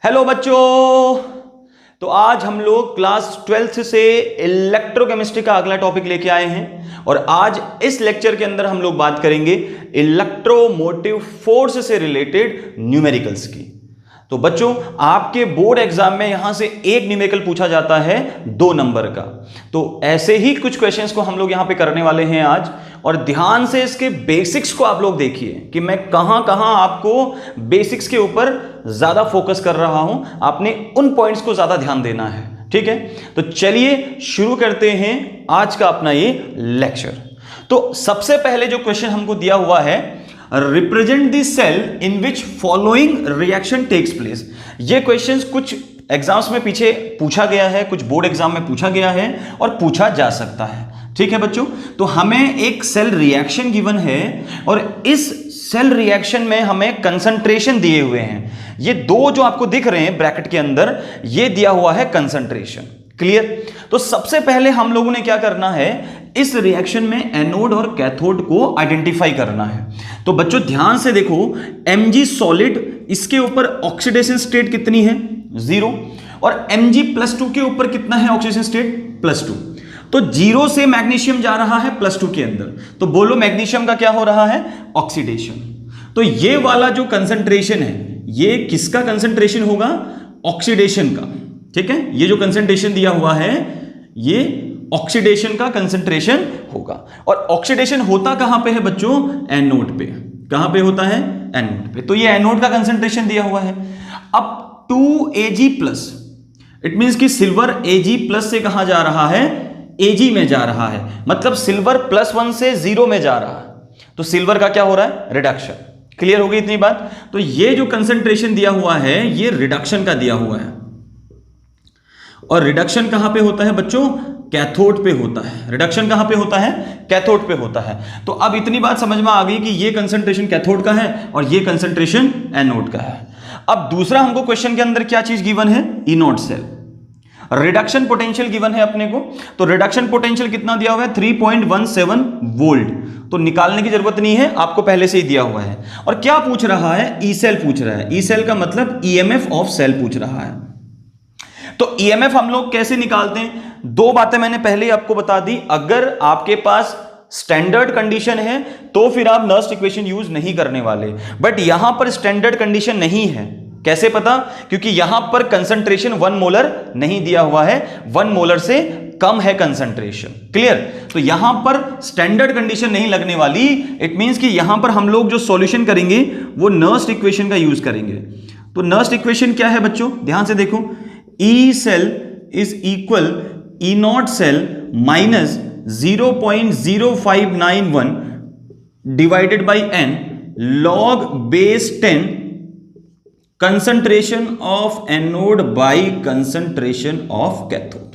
Hello बच्चों। तो आज हम लोग क्लास 12th से इलेक्ट्रोकेमिस्ट्री का अगला टॉपिक लेके आए हैं और आज इस लेक्चर के अंदर हम लोग बात करेंगे इलेक्ट्रोमोटिव फोर्स से रिलेटेड न्यूमेरिकल्स की। तो बच्चों, आपके बोर्ड एग्जाम में यहां से एक न्यूमेरिकल पूछा जाता है 2 नंबर का। तो ऐसे ही कुछ क्वेश्चंस को हम लोग यहां पे करने वाले हैं आज, और ध्यान से इसके बेसिक्स को आप लोग देखिए कि मैं कहां कहां आपको बेसिक्स के ऊपर ज्यादा फोकस कर रहा हूं। आपने उन पॉइंट्स को ज्यादा ध्यान देना है, ठीक है। तो चलिए शुरू करते हैं आज का अपना ये लेक्चर। तो सबसे पहले जो क्वेश्चन हमको दिया हुआ है, represent the cell in which following reaction takes place. ये क्वेश्चंस कुछ एग्जाम्स में पीछे पूछा गया है, कुछ बोर्ड एग्जाम में पूछा गया है और पूछा जा सकता है, ठीक है बच्चों। तो हमें एक सेल रिएक्शन गिवन है और इस सेल रिएक्शन में हमें कंसंट्रेशन दिए हुए हैं। ये दो जो आपको दिख रहे हैं ब्रैकेट के अंदर, ये दिया हुआ है कंसंट्रेशन। क्लियर। तो सबसे पहले हम लोगों ने क्या करना है, इस रिएक्शन में एनोड और कैथोड को आइडेंटिफाई करना है। तो बच्चों ध्यान से देखो, Mg सॉलिड, इसके ऊपर ऑक्सीडेशन स्टेट कितनी है, 0, और Mg+2 के ऊपर कितना है ऑक्सीडेशन स्टेट, +2। तो 0 से मैग्नीशियम जा रहा है +2 के अंदर, तो बोलो मैग्नीशियम का क्या हो रहा है, ऑक्सीडेशन। तो ये वाला जो कंसंट्रेशन है, ये किसका कंसंट्रेशन होगा, ऑक्सीडेशन का, ठीक है। ये जो कंसंट्रेशन दिया हुआ है, ये ऑक्सीडेशन का कंसंट्रेशन होगा। और ऑक्सीडेशन होता कहां पे है बच्चों, एनोड पे। कहां पे होता है, एनोड पे। तो ये एनोड का कंसंट्रेशन दिया हुआ है। अब 2Ag+, इट मींस कि सिल्वर Ag+ से कहां जा रहा है, Ag में जा रहा है, मतलब सिल्वर +1 से 0 में जा रहा है। तो सिल्वर का क्या हो रहा है, रिडक्शन। क्लियर हो गई इतनी बात। तो ये जो कंसंट्रेशन दिया हुआ है, ये रिडक्शन का दिया हुआ है, और रिडक्शन कहां पे होता है बच्चों, कैथोड पे होता है। रिडक्शन कहां पे होता है, कैथोड पे होता है। तो अब इतनी बात समझ में आ गई कि ये कंसंट्रेशन कैथोड का है और ये कंसंट्रेशन एनोड का है। अब दूसरा हमको क्वेश्चन के अंदर क्या चीज गिवन है, anode cell. Reduction potential given है अपने को। तो रिडक्शन पोटेंशियल कितना दिया हुआ है, 3.17 वोल्ट। तो निकालने की जरूरत नहीं है, आपको पहले से ही दिया हुआ है। और क्या पूछ रहा है, ई सेल पूछ रहा है। ई सेल का मतलब ईएमएफ ऑफ सेल पूछ रहा है। तो ईएमएफ हम लोग कैसे निकालते हैं, 2 बातें मैंने पहले ही आपको बता दी। अगर आपके पास स्टैंडर्ड कंडीशन है तो फिर आप नर्स्ट इक्वेशन यूज नहीं करने वाले, बट यहां पर स्टैंडर्ड कंडीशन नहीं है। कैसे पता, क्योंकि यहां पर कंसंट्रेशन 1 मोलर नहीं दिया हुआ है, 1 मोलर से कम है कंसंट्रेशन। क्लियर। तो यहां पर स्टैंडर्ड कंडीशन नहीं लगने वाली। इट मींस कि यहां पर हम लोग जो सॉल्यूशन करेंगे वो नर्स्ट इक्वेशन का यूज करेंगे। तो नर्स्ट इक्वेशन क्या है बच्चों, ध्यान से देखो, E cell is equal E naught cell minus 0.0591 divided by n log base 10 concentration of anode by concentration of cathode.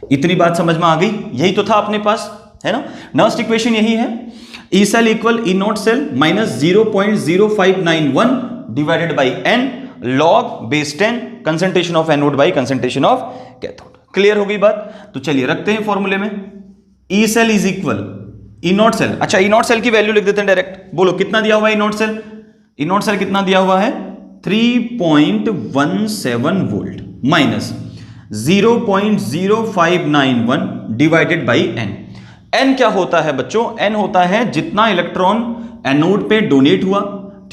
इतनी बात समझ में आ गई, यही तो था अपने पास, है ना। नर्स्ट इक्वेशन यही है, E cell equal E naught cell minus 0.0591 divided by n log base 10 concentration of anode by concentration of cathode. Clear हो गई बात। तो चलिए रखते हैं फॉर्मूले में, E cell is equal E naught cell. अच्छा, ई नॉट सेल की वैल्यू लिख देते हैं डायरेक्ट। बोलो कितना दिया हुआ है E naught cell, E naught cell कितना दिया हुआ है, 3.17 volt minus 0.0591 divided by n। n क्या होता है बच्चों, n होता है जितना इलेक्ट्रॉन एनोड पे डोनेट हुआ,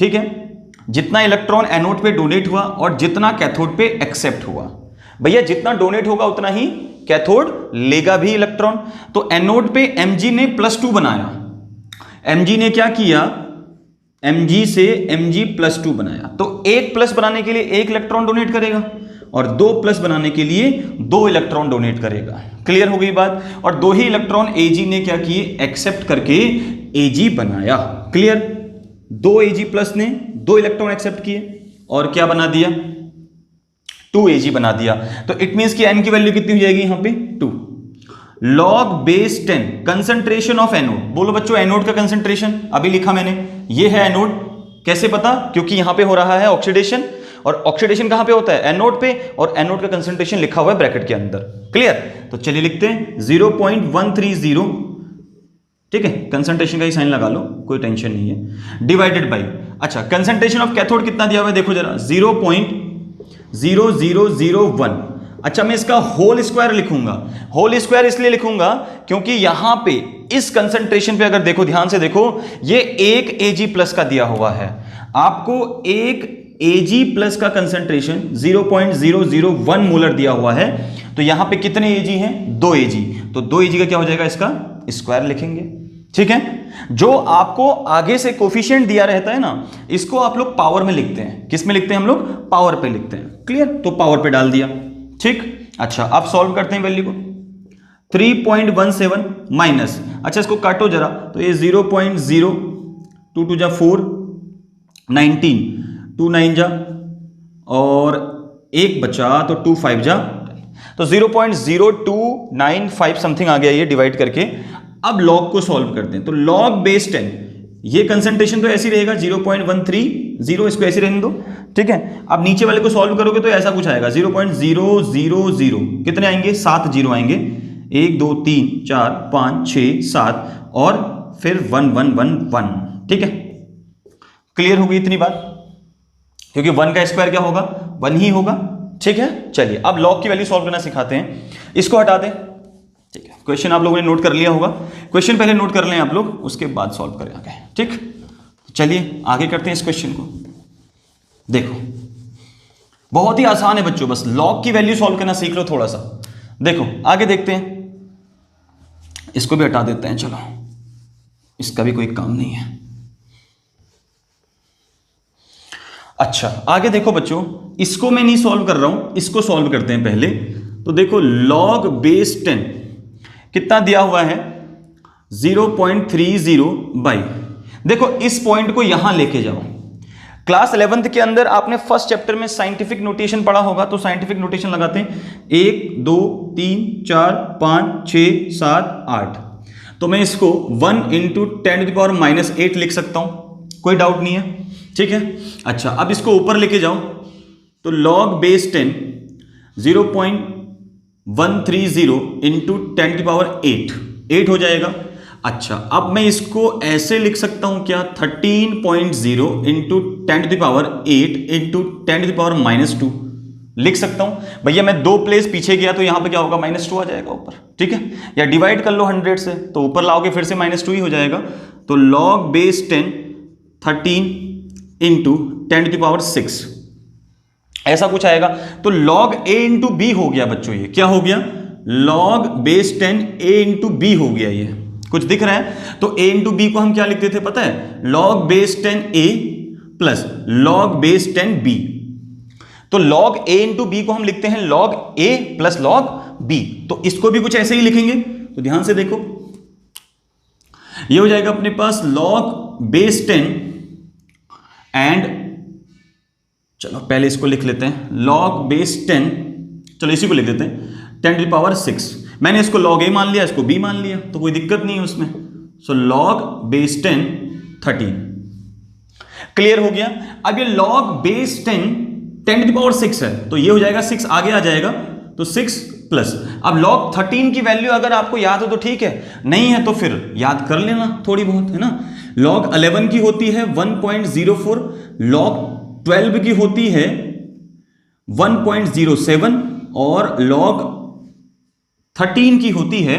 ठीक है, जितना इलेक्ट्रॉन एनोड पे डोनेट हुआ और जितना कैथोड पे एक्सेप्ट हुआ। भैया जितना डोनेट होगा उतना ही कैथोड लेगा भी इलेक्ट्रॉन। तो एनोड पे Mg ने +2 बनाया, Mg ने क्या किया, Mg से Mg+2 बनाया। तो 1 प्लस बनाने के लिए 1 इलेक्ट्रॉन डोनेट करेगा और 2 प्लस बनाने के लिए 2 इलेक्ट्रॉन डोनेट करेगा। क्लियर हो गई बात। और 2 ही इलेक्ट्रॉन Ag ने क्या किए, एक्सेप्ट करके Ag बनाया। क्लियर। 2 Ag+ ने 2 इलेक्ट्रॉन एक्सेप्ट किए और क्या बना दिया, 2 Ag बना दिया। तो इट मींस कि n की वैल्यू कितनी हो जाएगी यहां पे, 2 log base 10 concentration of anode. बोलो बच्चों एनोड का कंसंट्रेशन अभी लिखा मैंने, ये है एनोड। कैसे पता, क्योंकि यहां पे हो रहा है ऑक्सीडेशन, और ऑक्सीडेशन कहां पे होता है, एनोड पे, और एनोड का कंसंट्रेशन लिखा हुआ है ब्रैकेट के अंदर। क्लियर। तो चलिए लिखते हैं 0.130, ठीक है, कंसंट्रेशन का ही साइन लगा लो, कोई टेंशन नहीं है, डिवाइडेड बाई, अच्छा कंसंट्रेशन ऑफ कैथोड कितना दिया हुआ है देखो जरा, 0.0001। अच्छा, मैं इसका होल स्क्वायर लिखूंगा। होल स्क्वायर इसलिए लिखूंगा क्योंकि यहां पे इस कंसंट्रेशन पे अगर देखो, ध्यान से देखो, ये 1 Ag प्लस का दिया हुआ है आपको। 1 Ag प्लस का कंसंट्रेशन 0.001 मोलर दिया हुआ है। तो यहां पे कितने Ag हैं? 2 Ag। तो 2 Ag का क्या हो जाएगा? इसका स्क्वायर लिखेंगे। ठीक है, जो आपको आगे से कोफिशिएंट दिया रहता है ना, इसको आप लोग पावर में लिखते हैं। किस में लिखते हैं हम लोग? पावर पे लिखते हैं। क्लियर? तो पावर पे डाल दिया। ठीक, अच्छा अब सॉल्व करते हैं वैल्यू को। 3.17 माइनस, अच्छा इसको काटो जरा, तो ये 0.0, 2 2 जा 4, 19, 2 9 जा और 1 बचा तो 2 5 जा, तो 0.0295 समथिंग आ गया ये डिवाइड करके। अब लॉग को सॉल्व करते हैं। तो लॉग बेस 10, ये कंसंट्रेशन तो ऐसी रहेगा 0.130, इसको ऐसे रहने दो। ठीक है, अब नीचे वाले को सॉल्व करोगे तो ऐसा कुछ आएगा 0.000, कितने आएंगे? 7 जीरो आएंगे। 1 2 3 4 5 6 7 और फिर 1 1 1 1। ठीक है, क्लियर हो गई इतनी बात? क्योंकि 1 का स्क्वायर क्या होगा? 1 ही होगा। ठीक है, चलिए अब लॉग की वैल्यू सॉल्व करना सिखाते हैं। इसको हटा दें। ठीक है, क्वेश्चन आप लोगों ने नोट कर लिया होगा। क्वेश्चन पहले नोट कर लें आप लोग, उसके बाद सॉल्व करें आगे। ठीक, चलिए आगे करते हैं इस क्वेश्चन को। देखो बहुत ही आसान है बच्चों, बस लॉग की वैल्यू सॉल्व करना सीख लो थोड़ा सा। देखो आगे देखते हैं, इसको भी हटा देते हैं। चलो, इसका भी कोई काम नहीं है। अच्छा आगे देखो बच्चों, इसको मैं नहीं सॉल्व कर रहा हूं, इसको सॉल्व करते हैं पहले। तो देखो log बेस 10 कितना दिया हुआ है? 0.30 देखो इस पॉइंट को यहां लेके जाओ। क्लास 11th के अंदर आपने फर्स्ट चैप्टर में साइंटिफिक नोटेशन पढ़ा होगा, तो साइंटिफिक नोटेशन लगाते हैं। 1 2 3 4 5 6 7 8। तो मैं इसको 1 × 10⁻⁻8 लिख सकता हूं, कोई डाउट नहीं है। ठीक है, अच्छा अब इसको ऊपर लेके जाओ, तो log बेस 10 0.130 × 10⁸ हो जाएगा। अच्छा अब मैं इसको ऐसे लिख सकता हूं क्या? 13.0 × 10⁸8 × 10⁻² लिख सकता हूं। भैया मैं 2 प्लेस पीछे गया तो यहां पे क्या होगा? -2 आ जाएगा ऊपर। ठीक है, या डिवाइड कर लो 100 से, तो ऊपर लाओगे फिर से -2 ही हो जाएगा। तो log बेस 10 13 × 10⁶ ऐसा कुछ आएगा। तो log a × b हो गया बच्चों। ये क्या हो गया? log बेस 10 a × b हो गया। ये कुछ दिख रहा है? तो a × b को हम क्या लिखते थे पता है? log base 10a plus log base 10b। तो log a × b को हम लिखते हैं log a plus log b। तो इसको भी कुछ ऐसे ही लिखेंगे। तो ध्यान से देखो, ये हो जाएगा अपने पास log बेस 10 एंड, चलो पहले इसको लिख लेते हैं, log बेस 10, चलो इसी को लिख देते हैं 10⁶। मैंने इसको log a मान लिया, इसको b मान लिया, तो कोई दिक्कत नहीं है उसमें। सो log बेस 10 13। क्लियर हो गया? अब ये log बेस 10 10⁶ है, तो ये हो जाएगा 6 आगे आ जाएगा, तो 6 प्लस। अब log 13 की वैल्यू अगर आपको याद हो तो ठीक है, नहीं है तो फिर याद कर लेना थोड़ी बहुत, है ना। log 11 की होती है 1.04, log 12 की होती है 1.07 और log 13 की होती है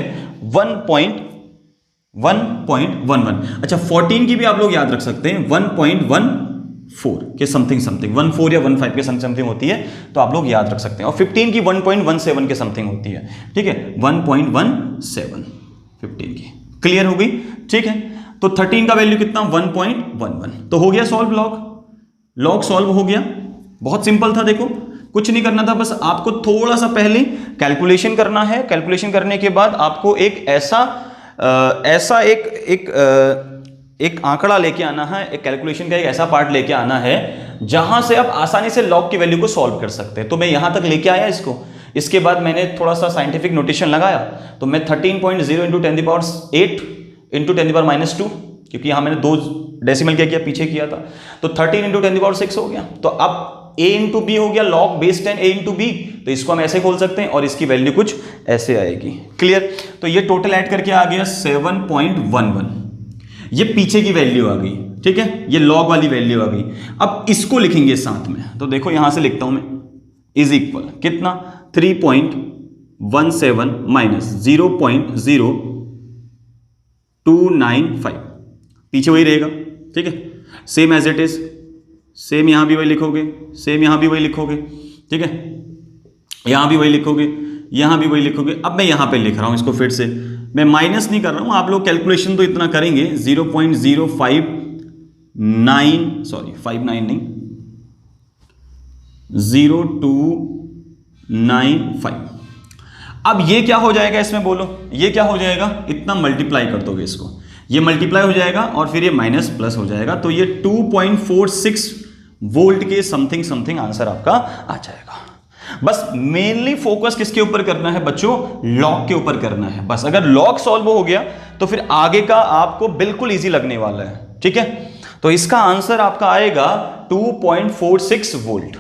1.11। अच्छा 14 की भी आप लोग याद रख सकते हैं, 1.14 के समथिंग 14 या 15 के समथिंग होती है, तो आप लोग याद रख सकते हैं। और 15 की 1.17 के समथिंग होती है। ठीक है, 1.17 15 की। क्लियर हो गई? ठीक है, तो 13 का वैल्यू कितना? 1.11। तो हो गया सॉल्व लॉग सॉल्व हो गया। बहुत सिंपल था। देखो कुछ नहीं करना था, बस आपको थोड़ा सा पहले कैलकुलेशन करना है। कैलकुलेशन करने के बाद आपको एक ऐसा एक आंकड़ा लेके आना है, एक कैलकुलेशन का एक ऐसा पार्ट लेके आना है जहां से आप आसानी से लॉग की वैल्यू को सॉल्व कर सकते हैं। तो मैं यहां तक लेके आया इसको, इसके बाद मैंने थोड़ा सा साइंटिफिक नोटेशन लगाया, तो मैं 13.0 × 10⁸ × 10⁻², क्योंकि यहां मैंने 2 डेसिमल क्या किया, पीछे किया था, तो 13 × 10⁶ हो गया। तो अब a × b हो गया log बेस 10 a × b, तो इसको हम ऐसे खोल सकते हैं और इसकी वैल्यू कुछ ऐसे आएगी। क्लियर? तो ये टोटल ऐड करके आ गया 7.11। ये पीछे की वैल्यू आ गई। ठीक है, ये log वाली वैल्यू आ गई। अब इसको लिखेंगे साथ में, तो देखो यहां से लिखता हूं मैं इज इक्वल कितना 3.17 माइनस 0.0295, पीछे वही रहेगा, ठीक है, same as it is, same यहां भी वही लिखोगे, सेम यहां भी वही लिखोगे, ठीक है, यहां भी वही लिखोगे, यहां भी वही लिखोगे। अब मैं यहां पे लिख रहा हूं इसको, फिर से मैं माइनस नहीं कर रहा हूं, आप लोग कैलकुलेशन तो इतना करेंगे 0.059, सॉरी 59 नहीं, 0295। अब ये क्या हो जाएगा इसमें बोलो, ये क्या हो जाएगा, इतना मल्टीप्लाई कर दोगे इसको, ये मल्टीप्लाई हो जाएगा और फिर ये माइनस प्लस हो जाएगा, तो ये 2.46 वोल्ट के समथिंग समथिंग आंसर आपका आ जाएगा। बस मेनली फोकस किसके ऊपर करना है बच्चों, लॉग के ऊपर करना है। बस अगर लॉग सॉल्व हो गया तो फिर आगे का आपको बिल्कुल इजी लगने वाला है, ठीक है। तो इसका आंसर आपका आएगा 2.46 वोल्ट।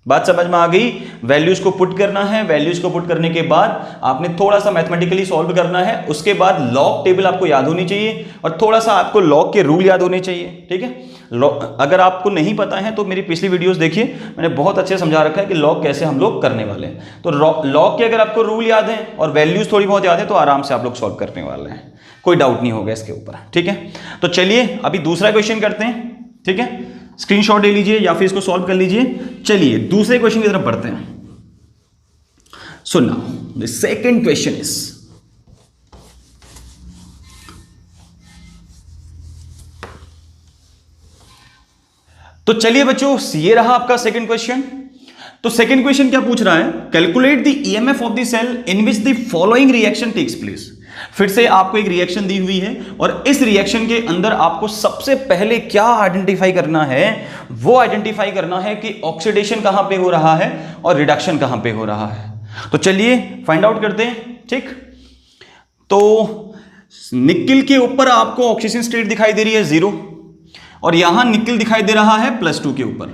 बात समझ में आ गई। वैल्यूज को पुट करना है, वैल्यूज को पुट करने के बाद आपने थोड़ा सा मैथमेटिकली सॉल्व करना है, उसके बाद लॉग टेबल आपको याद होनी चाहिए और थोड़ा सा आपको लॉग के रूल याद होने चाहिए, ठीक है। अगर आपको नहीं पता है तो मेरी पिछली वीडियोस देखिए, मैंने बहुत अच्छे समझा रखा है कि लॉग कैसे हम लोग करने वाले हैं। तो लॉग के अगर आपको रूल याद है और वैल्यूज थोड़ी बहुत याद है तो आराम से आप लोग सॉल्व करने वाले हैं, कोई डाउट नहीं होगा इसके ऊपर, ठीक है। तो चलिए अभी दूसरा क्वेश्चन करते हैं, ठीक है, स्क्रीनशॉट ले लीजिए या फिर इसको सॉल्व कर लीजिए। चलिए दूसरे क्वेश्चन की तरफ बढ़ते हैं। So now the second question is, तो चलिए बच्चों ये रहा आपका सेकंड क्वेश्चन। तो सेकंड क्वेश्चन क्या पूछ रहा है, calculate the EMF of the cell in which the following reaction takes place. फिर से आपको एक रिएक्शन दी हुई है और इस रिएक्शन के अंदर आपको सबसे पहले क्या आइडेंटिफाई करना है, वो आइडेंटिफाई करना है कि ऑक्सीडेशन कहां पे हो रहा है और रिडक्शन कहां पे हो रहा है। तो चलिए फाइंड आउट करते हैं, ठीक। तो निकिल के ऊपर आपको ऑक्सीजन स्टेट दिखाई दे रही है 0 और यहां निकिल दिखाई दे रहा है +2 के ऊपर।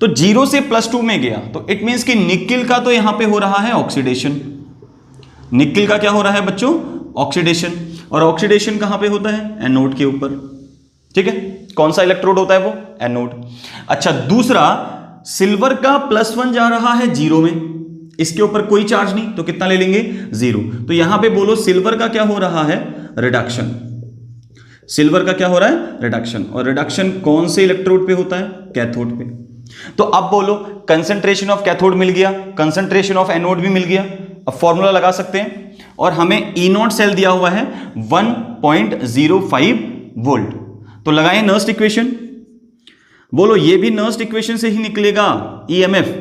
तो 0 से +2 में गया तो इट मींस कि निकिल का तो यहां पे हो रहा है ऑक्सीडेशन। निकिल का क्या हो रहा है बच्चों, ऑक्सीडेशन। और ऑक्सीडेशन कहां पे होता है, एनोड के ऊपर, ठीक है। कौन सा इलेक्ट्रोड होता है वो, एनोड। अच्छा दूसरा, सिल्वर का +1 जा रहा है 0 में, इसके ऊपर कोई चार्ज नहीं, तो कितना ले लेंगे 0। तो यहां पे बोलो सिल्वर का क्या हो रहा है, रिडक्शन। सिल्वर का क्या हो रहा है, रिडक्शन। और रिडक्शन कौन से इलेक्ट्रोड पे होता है, कैथोड पे। तो अब बोलो कंसंट्रेशन ऑफ कैथोड मिल गया, कंसंट्रेशन ऑफ एनोड भी मिल गया। अब फॉर्मूला लगा सकते हैं और हमें E0 सेल दिया हुआ है 1.05 वोल्ट। तो लगाएं नर्स्ट इक्वेशन, बोलो ये भी नर्स्ट इक्वेशन से ही निकलेगा ईएमएफ।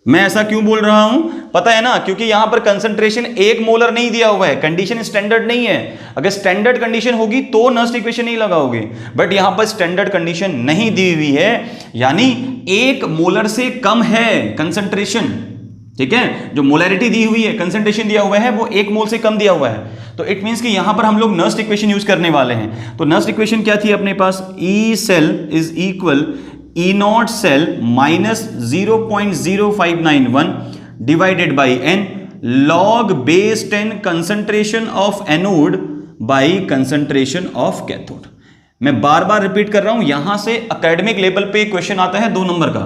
मैं ऐसा क्यों बोल रहा हूं पता है ना, क्योंकि यहां पर कंसंट्रेशन 1 मोलर नहीं दिया हुआ है, कंडीशन स्टैंडर्ड नहीं है। अगर स्टैंडर्ड कंडीशन होगी तो नर्स्ट इक्वेशन नहीं लगाओगे, बट यहां पर स्टैंडर्ड कंडीशन नहीं दी हुई है, यानी 1 मोलर से कम है कंसंट्रेशन, ठीक है। जो मोलैरिटी दी हुई है, कंसंट्रेशन दिया हुआ है वो 1 मोल से कम दिया हुआ है। तो इट मींस कि यहां पर हम लोग नर्स्ट इक्वेशन यूज करने वाले हैं। तो नर्स्ट इक्वेशन क्या थी अपने पास, E cell is equal E0 cell minus 0.0591 divided by N log base 10 concentration of anode by concentration of cathode. मैं बार बार रिपीट कर रहा हूं, यहां से एकेडमिक लेवल पे क्वेश्चन आता है 2 नंबर का,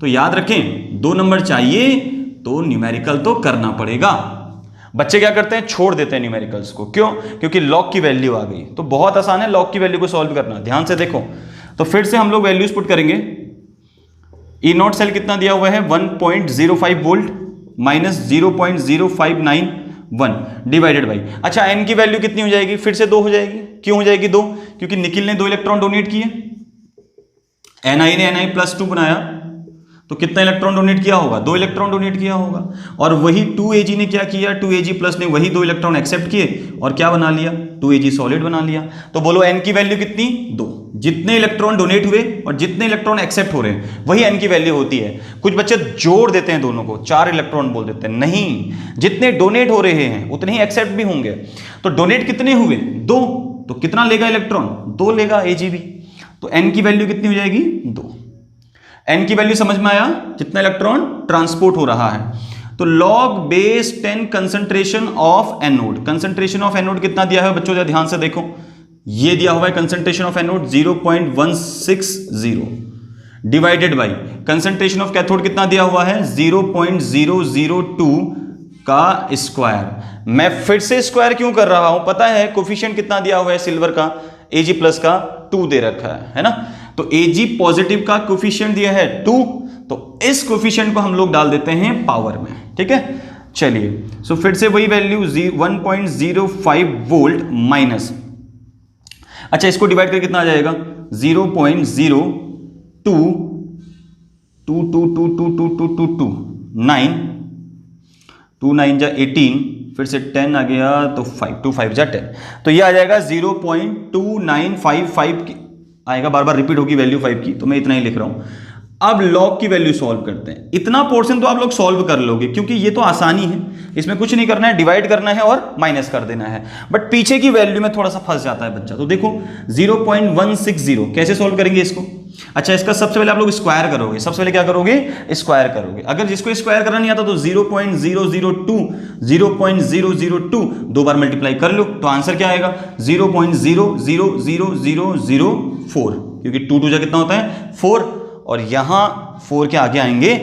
तो याद रखें 2 नंबर चाहिए तो न्यूमेरिकल तो करना पड़ेगा। बच्चे क्या करते हैं, छोड़ देते हैं न्यूमेरिकल्स को, क्यों, क्योंकि लॉग की वैल्यू आ गई। तो बहुत आसान है लॉग की वैल्यू को सॉल्व करना, ध्यान से देखो। तो फिर से हम लोग वैल्यूज पुट करेंगे। E0 सेल कितना दिया हुआ है 1.05 वोल्ट माइनस 0.0591 डिवाइडेड बाई, अच्छा n की वैल्यू कितनी हो जाएगी, फिर से 2 हो जाएगी। क्यों हो जाएगी 2, क्योंकि निकिल ने 2 इलेक्ट्रॉन डोनेट किए, Ni ने Ni+2 बनाया, तो कितना इलेक्ट्रॉन डोनेट किया होगा, 2 इलेक्ट्रॉन डोनेट किया होगा। और वही 2Ag ने क्या किया, 2Ag+ ने वही 2 इलेक्ट्रॉन एक्सेप्ट किए और क्या बना लिया, 2Ag सॉलिड बना लिया। तो बोलो n की वैल्यू कितनी, 2। जितने इलेक्ट्रॉन डोनेट हुए और जितने इलेक्ट्रॉन एक्सेप्ट हो रहे हैं वही n की वैल्यू होती है। कुछ बच्चे जोड़ देते हैं दोनों को, 4 इलेक्ट्रॉन बोल देते हैं, नहीं, जितने डोनेट हो रहे हैं उतने ही एक्सेप्ट भी होंगे। तो डोनेट कितने हुए, 2, तो कितना लेगा इलेक्ट्रॉन, 2 लेगा Ag भी। तो n की वैल्यू कितनी हो जाएगी, 2। n की वैल्यू समझ में आया, कितना इलेक्ट्रॉन ट्रांसपोर्ट हो रहा है। तो log base 10 concentration of anode, concentration of anode कितना दिया है बच्चों, ध्यान से देखो, ये दिया हुआ है concentration of anode 0.160 divided by concentration of cathode कितना दिया हुआ है 0.002 का स्क्वायर। मैं फिर से स्क्वायर क्यों कर रहा हूं, पता है कोफिशिएंट कितना दिया हुआ है सिल्वर का, Ag प्लस का 2 दे रखा है ना। तो Ag पॉजिटिव का कोफिशिएंट दिया है 2, तो इस कोफिशिएंट को हम लोग डाल देते हैं पावर में, ठीक है। चलिए सो फिर से वही वैल्यू 1.05 वोल्ट माइनस, अच्छा इसको डिवाइड करके कितना आ जाएगा 0.0222222229 2 9 जा 18, फिर से 10 आ गया तो 5 2 5 जा 10, तो ये आ जाएगा 0.2955 की आएगा, बार बार रिपीट होगी वैल्यू 5 की, तो मैं इतना ही लिख रहा हूं। अब लॉग की वैल्यू सॉल्व करते हैं। इतना पोर्शन तो आप लोग सॉल्व कर लोगे क्योंकि ये तो आसानी है, इसमें कुछ नहीं करना है, डिवाइड करना है और माइनस कर देना है। बट पीछे की वैल्यू में थोड़ा सा फंस जाता है बच्चा। तो देखो 0.160 कैसे सॉल्व करेंगे इसको। अच्छा इसका सबसे पहले आप लोग स्क्वायर करोगे, सबसे पहले क्या करोगे स्क्वायर करोगे। अगर जिसको स्क्वायर करना नहीं आता तो 0.002 दो बार मल्टीप्लाई कर लो, तो आंसर क्या आएगा 0.00004, क्योंकि 2 2 जा कितना होता है 4, और यहां 4 के आगे आएंगे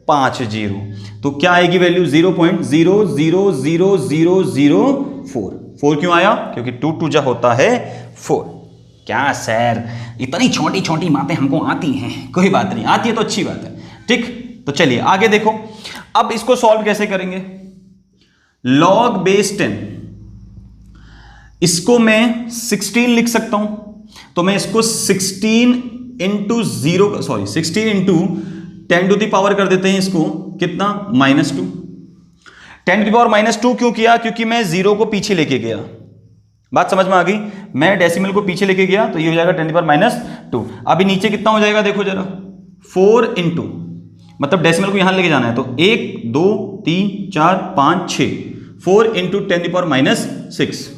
5 जीरो, तो क्या आएगी वैल्यू 0.00004। 4 क्यों आया, क्योंकि 2 2 जा होता है 4। क्या सर इतनी छोटी छोटी बातें हमको आती हैं, कोई बात नहीं, आती है तो अच्छी बात है, ठीक। तो चलिए आगे देखो, अब इसको सॉल्व कैसे करेंगे। लॉग बेस 10, इसको मैं 16 लिख सकता हूं, तो मैं इसको 16 into 16 into 10 to the power कर देते हैं इसको, कितना -2। 10 टू द पावर -2 क्यों किया, क्योंकि मैं 0 को पीछे लेके गया, बात समझ में आ गई। मैं डेसिमल को पीछे लेके गया तो ये हो जाएगा 10 टू द पावर -2। अभी नीचे कितना हो जाएगा देखो जरा, 4 इंटू, मतलब डेसिमल को यहां लेके जाना है, तो 1 2 3 4 5 6, 4 into 10 to the power -6।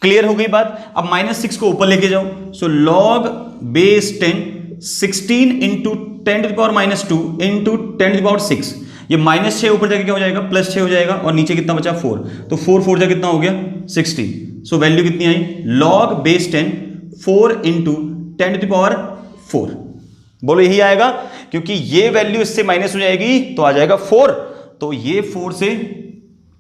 Clear हो गई बात। अब -6 को ऊपर लेके जाओ, so log base 10 16 into 10 to the power -2 into 10 to the power 6, ये -6 ऊपर जाके क्या हो जाएगा +6 हो जाएगा, और नीचे कितना बचा 4, तो 4 4 जा कितना हो गया 16। सो वैल्यू कितनी आई, log base 10 4 into 10 to the power 4। बोलो यही आएगा, क्योंकि ये वैल्यू इससे माइनस हो जाएगी तो आ जाएगा 4, तो ये 4 से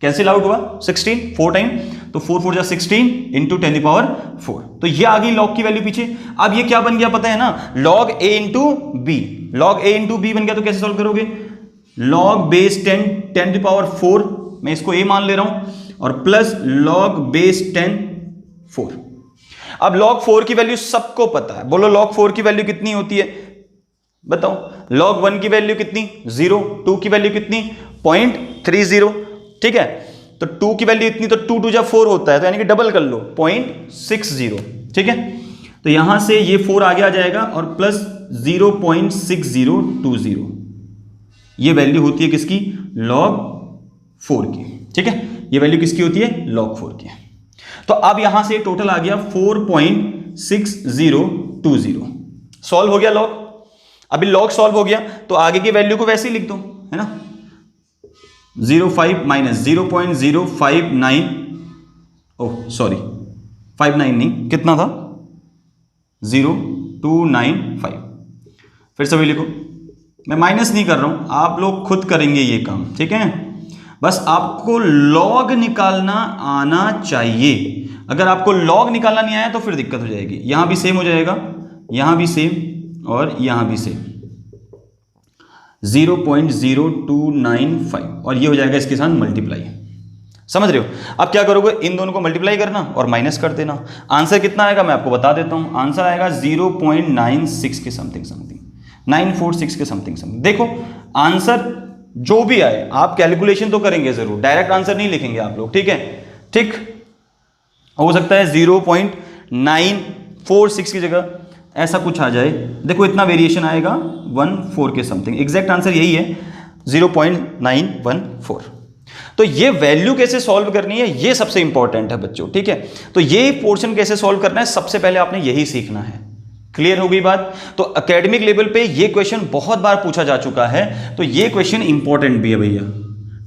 कैंसिल आउट हुआ 16 4 टाइम, तो 4 4 जा 16 इंटू 10 टू द पावर 4, तो ये आ गई लॉग की वैल्यू पीछे। अब ये क्या बन गया पता है ना, log a into B, log a into B बन गया, तो कैसे सॉल्व करोगे, log base 10 10 to the power 4, मैं इसको a मान ले रहा हूं, और प्लस लॉग बेस 10 4। अब लॉग 4 की वैल्यू सबको पता है, बोलो लॉग 4 की वैल्यू कितनी होती है बताओ। लॉग 1 की वैल्यू कितनी 0, 2 की वैल्यू कितनी 0.30, ठीक है। तो 2 की वैल्यू इतनी, तो 2 2 जा 4 होता है, तो यानी कि डबल कर लो 0.60, ठीक है। तो यहां से ये 4 आगे आ जाएगा और प्लस 0.6020, ये वैल्यू होती है किसकी, लॉग 4 की, ठीक है। ये वैल्यू किसकी होती है, लॉग 4 की। तो अब यहां से टोटल आ गया 4.6020, सॉल्व हो गया लॉग। अभी लॉग सॉल्व हो गया तो आगे की वैल्यू को वैसे ही लिख दो, है ना, 05 माइनस 0.059, ओह सॉरी 59 नहीं, कितना था 0295, फिर से वही लिखो, मैं माइनस नहीं कर रहा हूं, आप लोग खुद करेंगे ये काम, ठीक है। बस आपको लॉग निकालना आना चाहिए, अगर आपको लॉग निकालना नहीं आया तो फिर दिक्कत हो जाएगी। यहां भी सेम हो जाएगा, यहां भी सेम, और यहां भी सेम 0.0295, और ये हो जाएगा इसके साथ मल्टीप्लाई, समझ रहे हो। अब क्या करोगे, इन दोनों को मल्टीप्लाई करना और माइनस कर देना। आंसर कितना आएगा मैं आपको बता देता हूं, आंसर आएगा 0.96 के समथिंग 946 के समथिंग। देखो आंसर जो भी आए आप कैलकुलेशन तो करेंगे जरूर, डायरेक्ट आंसर नहीं लिखेंगे आप लोग, ठीक है। ठीक, हो सकता है 0.946 की जगह ऐसा कुछ आ जाए, देखो इतना वेरिएशन आएगा 14 के समथिंग, एग्जैक्ट आंसर यही है 0.914। तो ये वैल्यू कैसे सॉल्व करनी है ये सबसे इंपॉर्टेंट है बच्चों, ठीक है। तो ये पोर्शन कैसे सॉल्व करना है सबसे पहले आपने यही सीखना है। क्लियर हो गई बात। तो एकेडमिक लेवल पे ये क्वेश्चन बहुत बार पूछा जा चुका है, तो ये क्वेश्चन इंपॉर्टेंट भी है भैया,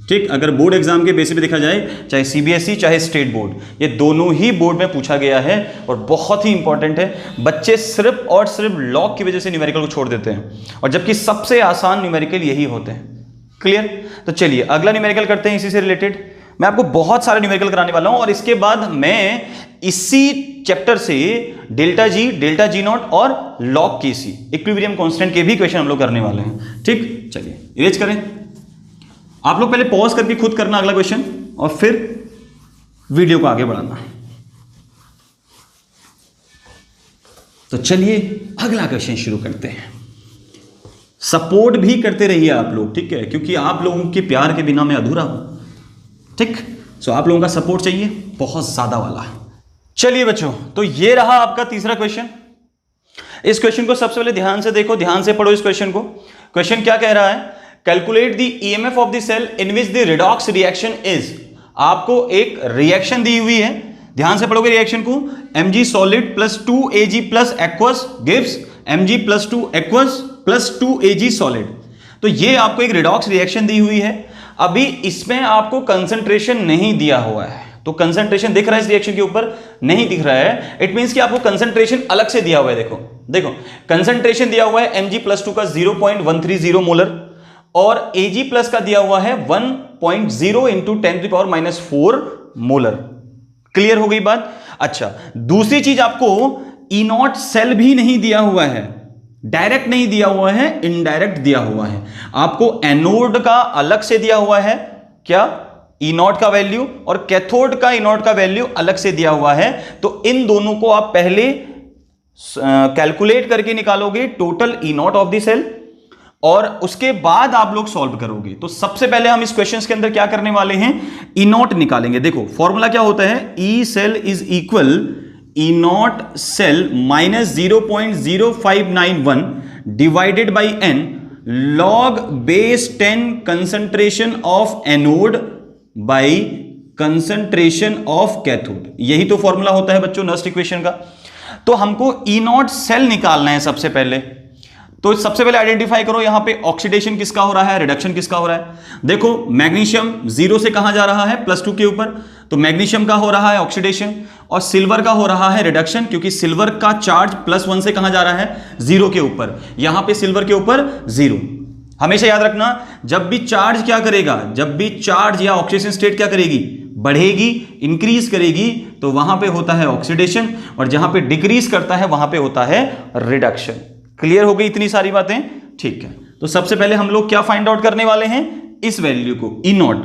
ठीक, अगर बोर्ड एग्जाम के बेसिस पे देखा जाए, चाहे सीबीएसई चाहे स्टेट बोर्ड, ये दोनों ही बोर्ड में पूछा गया है और बहुत ही इंपॉर्टेंट है। बच्चे सिर्फ और सिर्फ लॉग की वजह से न्यूमेरिकल को छोड़ देते हैं, और जबकि सबसे आसान न्यूमेरिकल यही होते हैं। क्लियर? तो चलिए अगला न्यूमेरिकल करते हैं इसी से रिलेटेड। मैं आपको बहुत सारे न्यूमेरिकल कराने वाला हूं और इसके बाद मैं इसी चैप्टर से डेल्टा जी नॉट और लॉग के सी इक्विलिब्रियम कांस्टेंट के भी क्वेश्चन हम लोग करने वाले हैं। ठीक, चलिए इरेज करें। आप लोग पहले पॉज करके खुद करना अगला क्वेश्चन और फिर वीडियो को आगे बढ़ाना। तो चलिए अगला क्वेश्चन शुरू करते हैं। सपोर्ट भी करते रहिए आप लोग, ठीक है, क्योंकि आप लोगों के प्यार के बिना मैं अधूरा हूं। ठीक, सो आप लोगों का सपोर्ट चाहिए बहुत ज्यादा वाला। चलिए बच्चों, तो ये रहा आपका तीसरा क्वेश्चन। इस क्वेश्चन को सबसे पहले ध्यान से देखो, ध्यान से पढ़ो इस क्वेश्चन को। क्वेश्चन क्या कह रहा है? Calculate the EMF of the cell in which the redox reaction is. आपको एक रिएक्शन दी हुई है, ध्यान से पढ़ोगे रिएक्शन को। mg solid plus 2ag plus aqueous gives mg plus 2 aqueous plus 2ag solid. तो ये आपको एक रिडॉक्स रिएक्शन दी हुई है। अभी इसमें आपको कंसंट्रेशन नहीं दिया हुआ है, तो कंसंट्रेशन दिख रहा है इस रिएक्शन के ऊपर? नहीं दिख रहा है। इट मींस कि आपको कंसंट्रेशन अलग से दिया हुआ है। देखो देखो, कंसंट्रेशन दिया हुआ है mg प्लस 2 का 0.130 मोलर और Ag प्लस का दिया हुआ है 1.0 इंटू 10⁻⁻⁴ मोलर। क्लियर हो गई बात? अच्छा, दूसरी चीज आपको E0 सेल भी नहीं दिया हुआ है, डायरेक्ट नहीं दिया हुआ है, इनडायरेक्ट दिया हुआ है। आपको एनोड का अलग से दिया हुआ है, क्या? E0 का वैल्यू, और कैथोड का E0 का वैल्यू अलग से दिया हुआ है। तो इन दोनों को आप पहले कैलकुलेट करके निकालोगे total E0 of the cell, और उसके बाद आप लोग सॉल्व करोगे। तो सबसे पहले हम इस क्वेश्चन के अंदर क्या करने वाले हैं? E0 निकालेंगे। देखो फॉर्मूला क्या होता है? E cell is equal E0 cell minus 0.0591 divided by n log base 10 concentration of anode by concentration of cathode. यही तो फॉर्मूला होता है बच्चों नस्ट इक्वेशन का। तो हमको E0 सेल निकालना है सबसे पहले। तो सबसे पहले आइडेंटिफाई करो यहां पे ऑक्सीडेशन किसका हो रहा है, रिडक्शन किसका हो रहा है। देखो मैग्नीशियम 0 से कहां जा रहा है? +2 के ऊपर, तो मैग्नीशियम का हो रहा है ऑक्सीडेशन, और सिल्वर का हो रहा है रिडक्शन, क्योंकि सिल्वर का चार्ज +1 से कहां जा रहा है? 0 के ऊपर। यहां पे सिल्वर के ऊपर 0। हमेशा याद रखना, जब भी चार्ज क्या करेगा, जब भी चार्ज या ऑक्सीडेशन स्टेट क्या करेगी, बढ़ेगी, इंक्रीज करेगी, तो वहां पे होता है ऑक्सीडेशन, और जहां पे डिक्रीज करता है वहां पे होता है रिडक्शन। क्लियर हो गई इतनी सारी बातें? ठीक है, तो सबसे पहले हम लोग क्या फाइंड आउट करने वाले हैं? इस वैल्यू को, E0।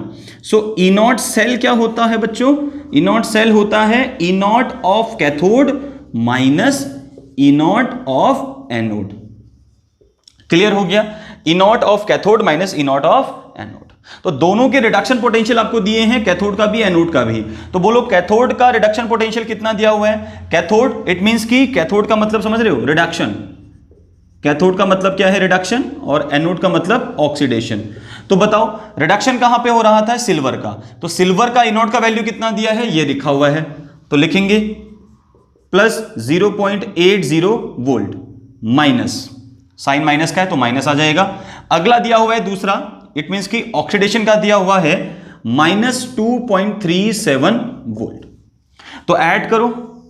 सो E0 सेल क्या होता है बच्चों? E0 सेल होता है E0 of cathode minus E0 of anode. Clear हो गया? E0 of cathode minus E0 of anode. तो दोनों के रिडक्शन पोटेंशियल आपको दिए हैं, कैथोड का भी एनोड का भी। तो बोलो कैथोड का रिडक्शन पोटेंशियल कितना दिया हुआ है? कैथोड, इट मींस कि कैथोड का मतलब समझ रहे हो? रिडक्शन। कैथोड का मतलब क्या है? रिडक्शन, और एनोड का मतलब ऑक्सीडेशन। तो बताओ रिडक्शन कहां पे हो रहा था? सिल्वर का। तो सिल्वर का E0 का वैल्यू कितना दिया है? ये लिखा हुआ है, तो लिखेंगे plus 0.80 volt, minus, sign minus का है तो माइनस आ जाएगा। अगला दिया हुआ है दूसरा, इट मींस कि ऑक्सीडेशन का दिया हुआ है माइनस 2.37 वोल्ट। तो ऐड करो,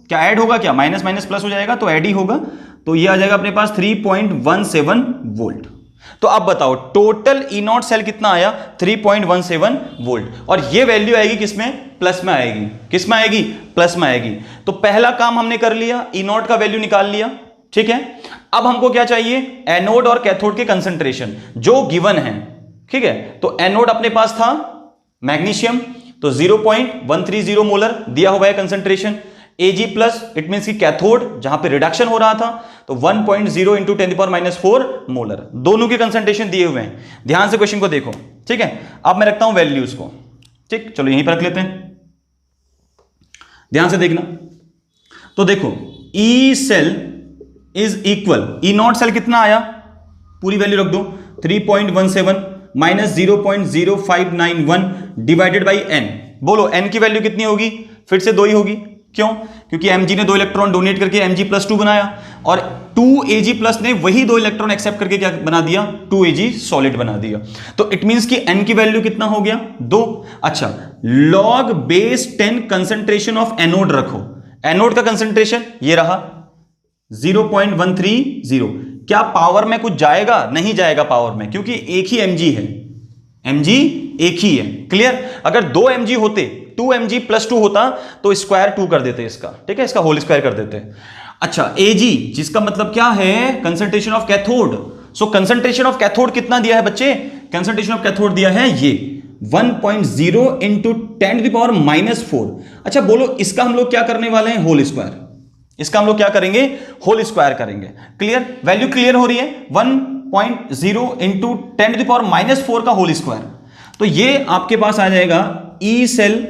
क्या ऐड होगा? क्या माइनस माइनस प्लस हो जाएगा, तो ऐड ही होगा। तो ये आ जाएगा अपने पास 3.17 वोल्ट। तो अब बताओ टोटल E0 सेल कितना आया? 3.17 वोल्ट, और ये वैल्यू आएगी किसमें? प्लस में आएगी। किस में आएगी? प्लस में आएगी। तो पहला काम हमने कर लिया, E0 का वैल्यू निकाल लिया। ठीक है, अब हमको क्या चाहिए? एनोड और कैथोड के कंसंट्रेशन जो गिवन है। ठीक है, तो एनोड अपने पास था मैग्नीशियम, तो 0.130 मोलर दिया हुआ है concentration. Ag plus, it means की कैथोड जहां पे रिडक्शन हो रहा था, तो 1.0 इंटू 10⁻⁴ मोलर। दोनों के कंसंट्रेशन दिए हुए हैं, ध्यान से क्वेश्चन को देखो। ठीक है, अब मैं रखता हूं वैल्यूज को। ठीक, चलो यहीं पर रख लेते हैं, ध्यान से देखना। तो देखो E cell is equal, E0 cell कितना आया? पूरी वैल्यू रख दो, 3.17 माइनस 0.0591 डिवाइडेड बाई n। बोलो n की वैल्यू कितनी होगी? फिर से 2 ही होगी, क्यों? क्योंकि Mg ने 2 इलेक्ट्रॉन डोनेट करके Mg+2 बनाया और 2Ag+ ने वही 2 इलेक्ट्रॉन एक्सेप्ट करके क्या बना दिया? 2Ag सॉलिड बना दिया। तो इट मींस कि N की वैल्यू कितना हो गया? 2। अच्छा, log base 10 concentration of anode रखो। एनोड का कंसंट्रेशन ये रहा 0.130। क्या पावर में कुछ जाएगा? नहीं जाएगा पावर में, क्योंकि एक ही Mg है, Mg एक ही है। क्लियर? अगर 2 Mg होते, 2Mg+2 होता तो स्क्वायर 2 कर देते इसका, ठीक है, इसका होल स्क्वायर कर देते। अच्छा, Ag जिसका मतलब क्या है? Concentration of cathode. So concentration of cathode कितना दिया है बच्चे? कंसंट्रेशन ऑफ कैथोड दिया है ये 1.0 इंटू 10⁻⁴। अच्छा बोलो, इसका हम लोग क्या करने वाले हैं? Whole square. इसका हम लोग क्या करेंगे? होल स्क्वायर करेंगे। क्लियर? वैल्यू क्लियर हो रही है? 1.0 इंटू 10⁻⁴ का होल स्क्वायर। तो ये आपके पास आ जाएगा E cell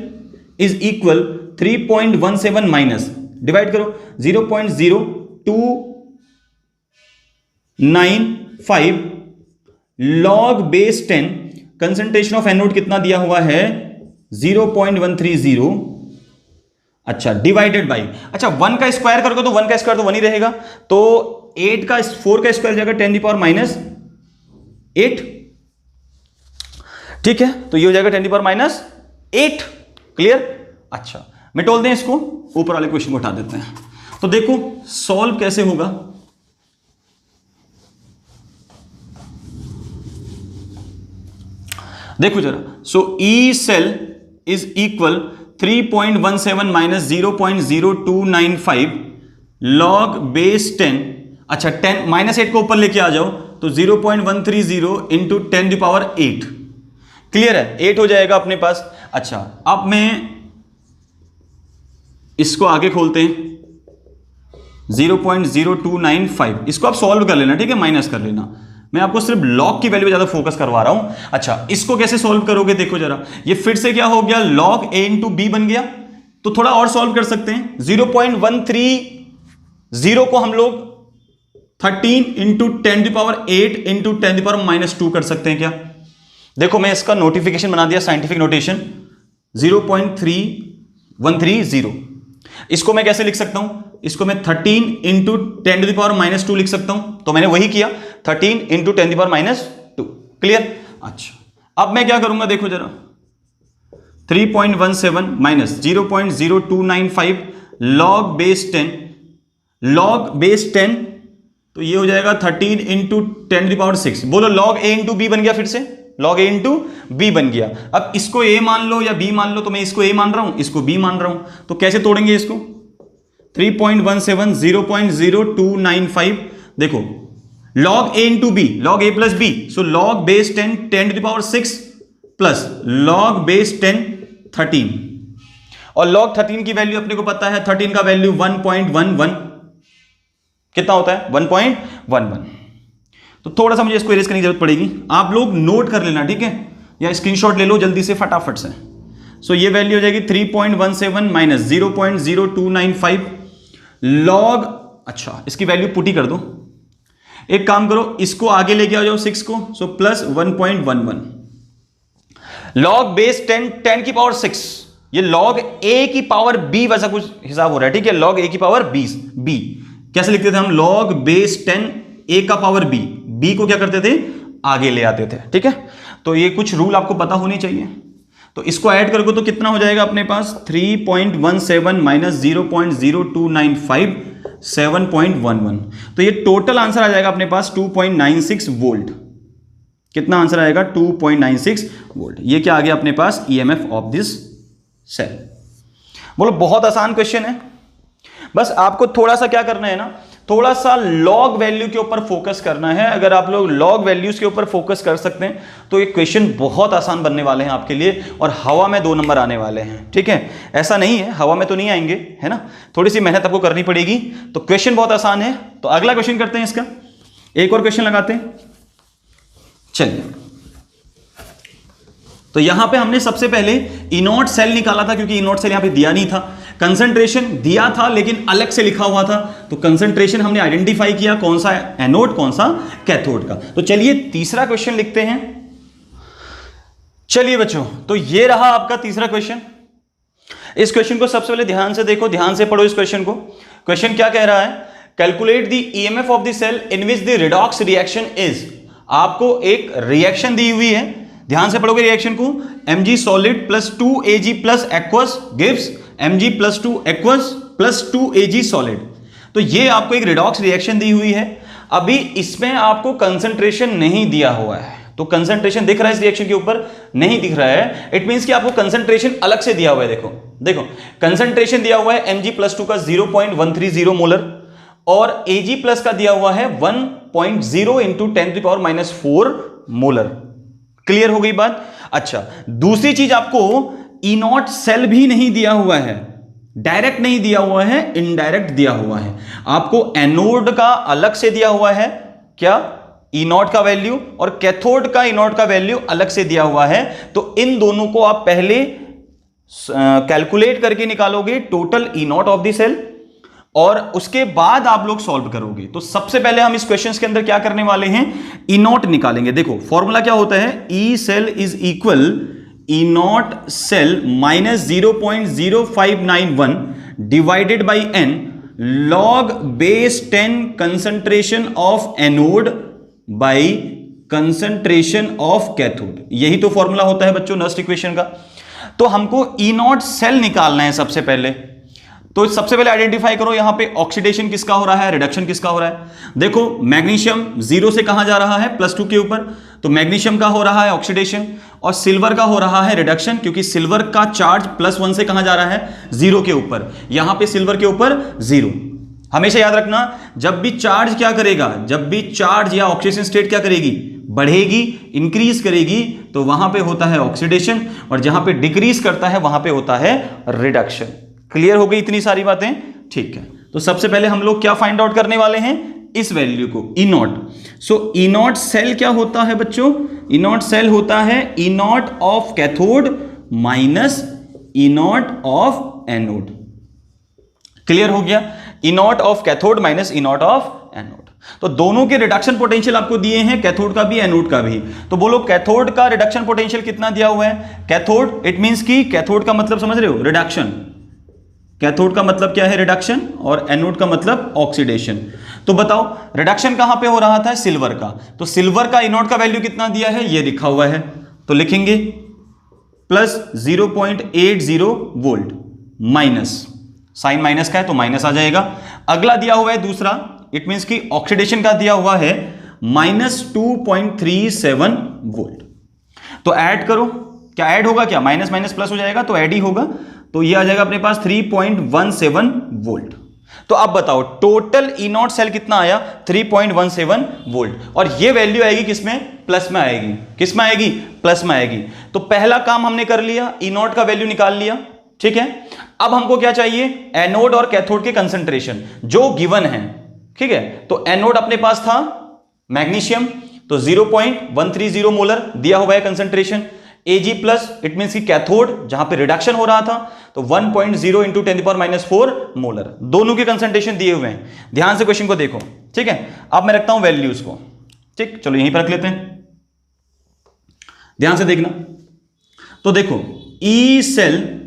is equal 3.17 minus, divide करो 0.0295 log base 10। Concentration of anode कितना दिया हुआ है? 0.130। अच्छा, डिवाइडेड बाई, अच्छा 1 का स्क्वायर करोगे तो 1 का स्क्वायर तो 1 ही रहेगा, तो 4 का स्क्वायर जाएगा 10⁻⁸। ठीक है, तो ये हो जाएगा 10⁻⁸। क्लियर? अच्छा, मिटोल दें इसको, ऊपर वाले क्वेश्चन को उठा देते हैं। तो देखो सॉल्व कैसे होगा। देखो जरा, so E cell is equal 3.17 minus 0.0295 log base 10। अच्छा, 10 -8 को ऊपर लेके आ जाओ तो 0.130 इंटू 10⁸। क्लियर है? 8 हो जाएगा अपने पास। अच्छा, अब मैं इसको आगे खोलते हैं, 0.0295, इसको आप सॉल्व कर लेना, ठीक है, माइनस कर लेना। मैं आपको सिर्फ log की वैल्यू ज्यादा फोकस करवा रहा हूं। अच्छा, इसको कैसे सॉल्व करोगे? देखो जरा, ये फिर से क्या हो गया? log a इंटू बी बन गया। तो थोड़ा और सॉल्व कर सकते हैं। 0.130 को हम लोग 13 इंटू 10⁸ इंटू 10⁻⁻2 कर सकते हैं क्या? देखो, मैं इसका नोटिफिकेशन बना दिया, साइंटिफिक नोटेशन 0.3130। इसको मैं कैसे लिख सकता हूं? इसको मैं 13 इंटू 10⁻⁻2 लिख सकता हूं। तो मैंने वही किया, 13 इंटू 10⁻⁻2। क्लियर? अच्छा, अब मैं क्या करूंगा? देखो जरा, 3.17 minus 0.0295 log base 10। log base 10 तो ये हो जाएगा 13 इंटू 10⁶। बोलो, log a इंटू बी बन गया, फिर से log a इंटू बी बन गया। अब इसको a मान लो या b मान लो, तो मैं इसको a मान रहा हूं, इसको b मान रहा हूं, तो कैसे तोड़ेंगे इसको? 3.17 0.0295, देखो log a into B, log a plus B, so log base 10 10⁶ plus log base 10 13, और log 13 की वैल्यू अपने को पता है, 13 का वैल्यू 1.11 कितना होता है? 1.11। तो थोड़ा सा मुझे इसको इरेज करने की जरूरत पड़ेगी, आप लोग नोट कर लेना, ठीक है, या स्क्रीनशॉट ले लो जल्दी से फटाफट से। सो ये वैल्यू हो जाएगी 3.17 माइनस 0.0295 log, अच्छा इसकी वैल्यू पुट ही कर दो। एक काम करो, इसको आगे लेके आ जाओ 6 को, सो प्लस 1.11 log base 10 10⁶। ये log a की पावर b वैसा कुछ हिसाब हो रहा है, ठीक है, log a की पावर b। कैसे लिखते थे हम? log base 10 a का पावर b, b को क्या करते थे? आगे ले आते थे, ठीक है। तो ये कुछ रूल आपको पता होनी चाहिए। तो इसको ऐड करोगे तो कितना हो जाएगा अपने पास? 3.17 माइनस 0.0295 7.11। तो ये टोटल आंसर आ जाएगा अपने पास 2.96 वोल्ट। कितना आंसर आएगा? 2.96 वोल्ट। ये क्या आ गया अपने पास? EMF of this cell. बोलो, बहुत आसान क्वेश्चन है। बस आपको थोड़ा सा क्या करना है ना, थोड़ा सा लॉग वैल्यू के ऊपर फोकस करना है। अगर आप लोग लॉग वैल्यूज के ऊपर फोकस कर सकते हैं तो ये क्वेश्चन बहुत आसान बनने वाले हैं आपके लिए, और हवा में 2 नंबर आने वाले हैं, ठीक है। ऐसा नहीं है, हवा में तो नहीं आएंगे, है ना, थोड़ी सी मेहनत आपको करनी पड़ेगी। तो क्वेश्चन बहुत आसान है। तो अगला क्वेश्चन करते हैं, इसका एक और क्वेश्चन लगाते हैं। चलिए, तो यहां पे हमने सबसे पहले इनॉट सेल निकाला था, क्योंकि इनॉट सेल यहां पे दिया नहीं था। कंसंट्रेशन दिया था लेकिन अलग से लिखा हुआ था, तो कंसंट्रेशन हमने आइडेंटिफाई किया, कौन सा एनोड कौन सा कैथोड का। तो चलिए तीसरा क्वेश्चन लिखते हैं। चलिए बच्चों, तो ये रहा आपका तीसरा क्वेश्चन। इस क्वेश्चन को सबसे पहले ध्यान से देखो, ध्यान से पढ़ो इस क्वेश्चन को। क्वेश्चन क्या कह रहा है? Calculate the EMF of the cell in which the redox reaction is. आपको एक रिएक्शन दी हुई है, ध्यान से पढ़ोगे रिएक्शन को। mg solid plus 2ag plus aqueous gives mg plus 2 aqueous plus 2ag solid. तो ये आपको एक रिडॉक्स रिएक्शन दी हुई है। अभी इसमें आपको कंसंट्रेशन नहीं दिया हुआ है, तो कंसंट्रेशन दिख रहा है इस रिएक्शन के ऊपर? नहीं दिख रहा है। इट मींस कि आपको कंसंट्रेशन अलग से दिया हुआ है। देखो देखो, कंसंट्रेशन दिया हुआ है mg प्लस 2 का 0.130 मोलर और Ag प्लस का दिया हुआ है 1.0 इंटू 10⁻⁻⁴ मोलर। क्लियर हो गई बात? अच्छा, दूसरी चीज आपको ई नॉट सेल भी नहीं दिया हुआ है, डायरेक्ट नहीं दिया हुआ है, इनडायरेक्ट दिया हुआ है। आपको एनोड का अलग से दिया हुआ है, क्या? ई नॉट का वैल्यू, और कैथोड का ई नॉट का वैल्यू अलग से दिया हुआ है। तो इन दोनों को आप पहले कैलकुलेट करके निकालोगे total E naught of the cell, और उसके बाद आप लोग सॉल्व करोगे। तो सबसे पहले हम इस क्वेश्चन के अंदर क्या करने वाले हैं? ई नॉट निकालेंगे। देखो फॉर्मूला क्या होता है? E cell is equal E naught cell minus 0.0591 divided by N log base 10 concentration of anode by concentration of cathode. यही तो फॉर्मूला होता है बच्चों नर्स्ट इक्वेशन का। तो हमको ई नॉट सेल निकालना है सबसे पहले। तो सबसे पहले आइडेंटिफाई करो यहां पे ऑक्सीडेशन किसका हो रहा है, रिडक्शन किसका हो रहा है। देखो मैग्नीशियम 0 से कहां जा रहा है? +2 के ऊपर। तो मैग्नीशियम का हो रहा है ऑक्सीडेशन, और सिल्वर का हो रहा है रिडक्शन, क्योंकि सिल्वर का चार्ज +1 से कहां जा रहा है? 0 के ऊपर। यहां पे सिल्वर के ऊपर 0। हमेशा याद रखना, जब भी चार्ज क्या करेगा, जब भी चार्ज या ऑक्सीडेशन स्टेट क्या करेगी, बढ़ेगी, इंक्रीज करेगी, तो वहां पे होता है ऑक्सीडेशन, और जहां पे डिक्रीज करता है वहां पे होता है रिडक्शन। क्लियर हो गई इतनी सारी बातें? ठीक है। तो सबसे पहले हम लोग क्या फाइंड आउट करने वाले हैं? इस वैल्यू को, E naught. So E naught cell क्या होता है बच्चों? ई नॉट सेल होता है E naught of cathode minus E naught of anode. Clear हो गया? E naught of cathode minus E naught of anode. तो दोनों के रिडक्शन पोटेंशियल आपको दिए हैं, कैथोड का भी एनोड का भी। तो बोलो कैथोड का रिडक्शन पोटेंशियल कितना दिया हुआ है? कैथोड, इट मींस की कैथोड का मतलब समझ रहे हो? रिडक्शन। कैथोड का मतलब क्या है? रिडक्शन, और एनोड का मतलब ऑक्सीडेशन। तो बताओ रिडक्शन कहां पे हो रहा था? सिल्वर का। तो सिल्वर का ई नॉट का वैल्यू कितना दिया है? ये लिखा हुआ है, तो लिखेंगे plus 0.80 volt, minus, sign minus का है तो माइनस आ जाएगा। अगला दिया हुआ है दूसरा, इट मींस की ऑक्सीडेशन का दिया हुआ है -2.37 वोल्ट। तो ऐड करो, क्या ऐड होगा? क्या माइनस माइनस प्लस हो जाएगा, तो ऐड ही होगा। तो ये आ जाएगा अपने पास 3.17 वोल्ट। तो अब बताओ टोटल ई नॉट सेल कितना आया? 3.17 वोल्ट। और ये वैल्यू आएगी किसमें? प्लस में आएगी। किस में आएगी? प्लस में आएगी। तो पहला काम हमने कर लिया, ई नॉट का वैल्यू निकाल लिया। ठीक है, अब हमको क्या चाहिए? एनोड और कैथोड के कंसंट्रेशन जो गिवन है। ठीक है, तो एनोड अपने पास था मैग्नीशियम, तो 0.130 मोलर दिया हुआ है concentration. Ag plus, it means की कैथोड जहां पे रिडक्शन हो रहा था, तो 1.0 इंटू 10⁻⁴ मोलर। दोनों के कंसंट्रेशन दिए हुए हैं। ध्यान से क्वेश्चन को देखो। ठीक है, अब मैं रखता हूं वैल्यूज को। ठीक, चलो यहीं पर रख लेते हैं, ध्यान से देखना। तो देखो E cell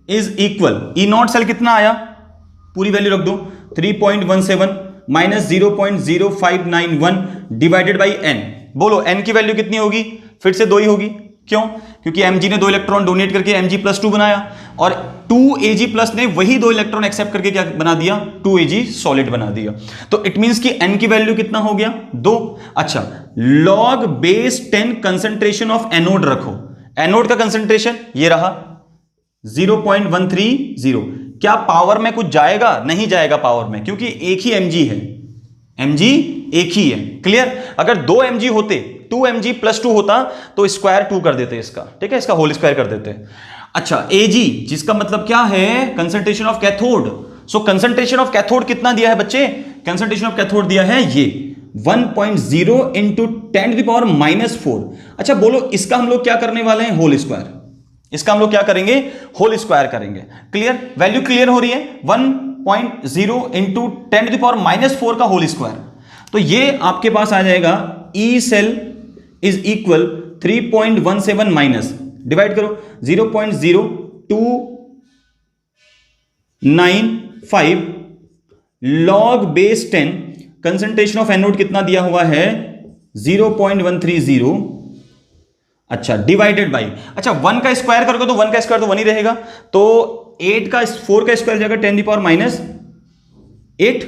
is equal, E naught cell कितना आया? पूरी वैल्यू रख दो, 3.17 माइनस 0.0591 डिवाइडेड बाई एन। बोलो एन की वैल्यू कितनी होगी? फिर से 2 ही होगी। क्यों? क्योंकि Mg ने 2 इलेक्ट्रॉन डोनेट करके Mg+2 बनाया, और 2Ag+ ने वही 2 इलेक्ट्रॉन एक्सेप्ट करके क्या बना दिया? 2Ag सॉलिड बना दिया। तो इट मींस कि N की वैल्यू कितना हो गया? 2। अच्छा, log base 10 concentration of anode रखो। एनोड का कंसंट्रेशन ये रहा 0.130। क्या पावर में कुछ जाएगा? नहीं जाएगा पावर में, क्योंकि एक ही Mg है, Mg एक ही है। क्लियर? अगर 2 Mg होते, 2Mg+2 होता तो स्क्वायर 2 कर देते इसका। ठीक है, इसका होल स्क्वायर कर देते। अच्छा, Ag जिसका मतलब क्या है? Concentration of cathode. So concentration of cathode कितना दिया है बच्चे? कंसंट्रेशन ऑफ कैथोड दिया है ये 1.0 इंटू 10⁻⁻⁴। अच्छा बोलो इसका हम लोग क्या करने वाले हैं? Whole square. इसका हम लोग क्या करेंगे? होल स्क्वायर करेंगे। क्लियर? वैल्यू क्लियर हो रही है? 1.0 इंटू 10⁻⁻⁴ का होल स्क्वायर। तो ये आपके पास आ जाएगा E cell is equal 3.17 minus, divide करो 0.02 95 log base 10, concentration of anode कितना दिया हुआ है 0.130, अच्छा डिवाइडेड बाई, अच्छा 1 का स्क्वायर करोगे तो 1 का स्क्वायर तो 1 ही रहेगा, तो 4 का स्क्वायर जाएगा 10 की पावर -8,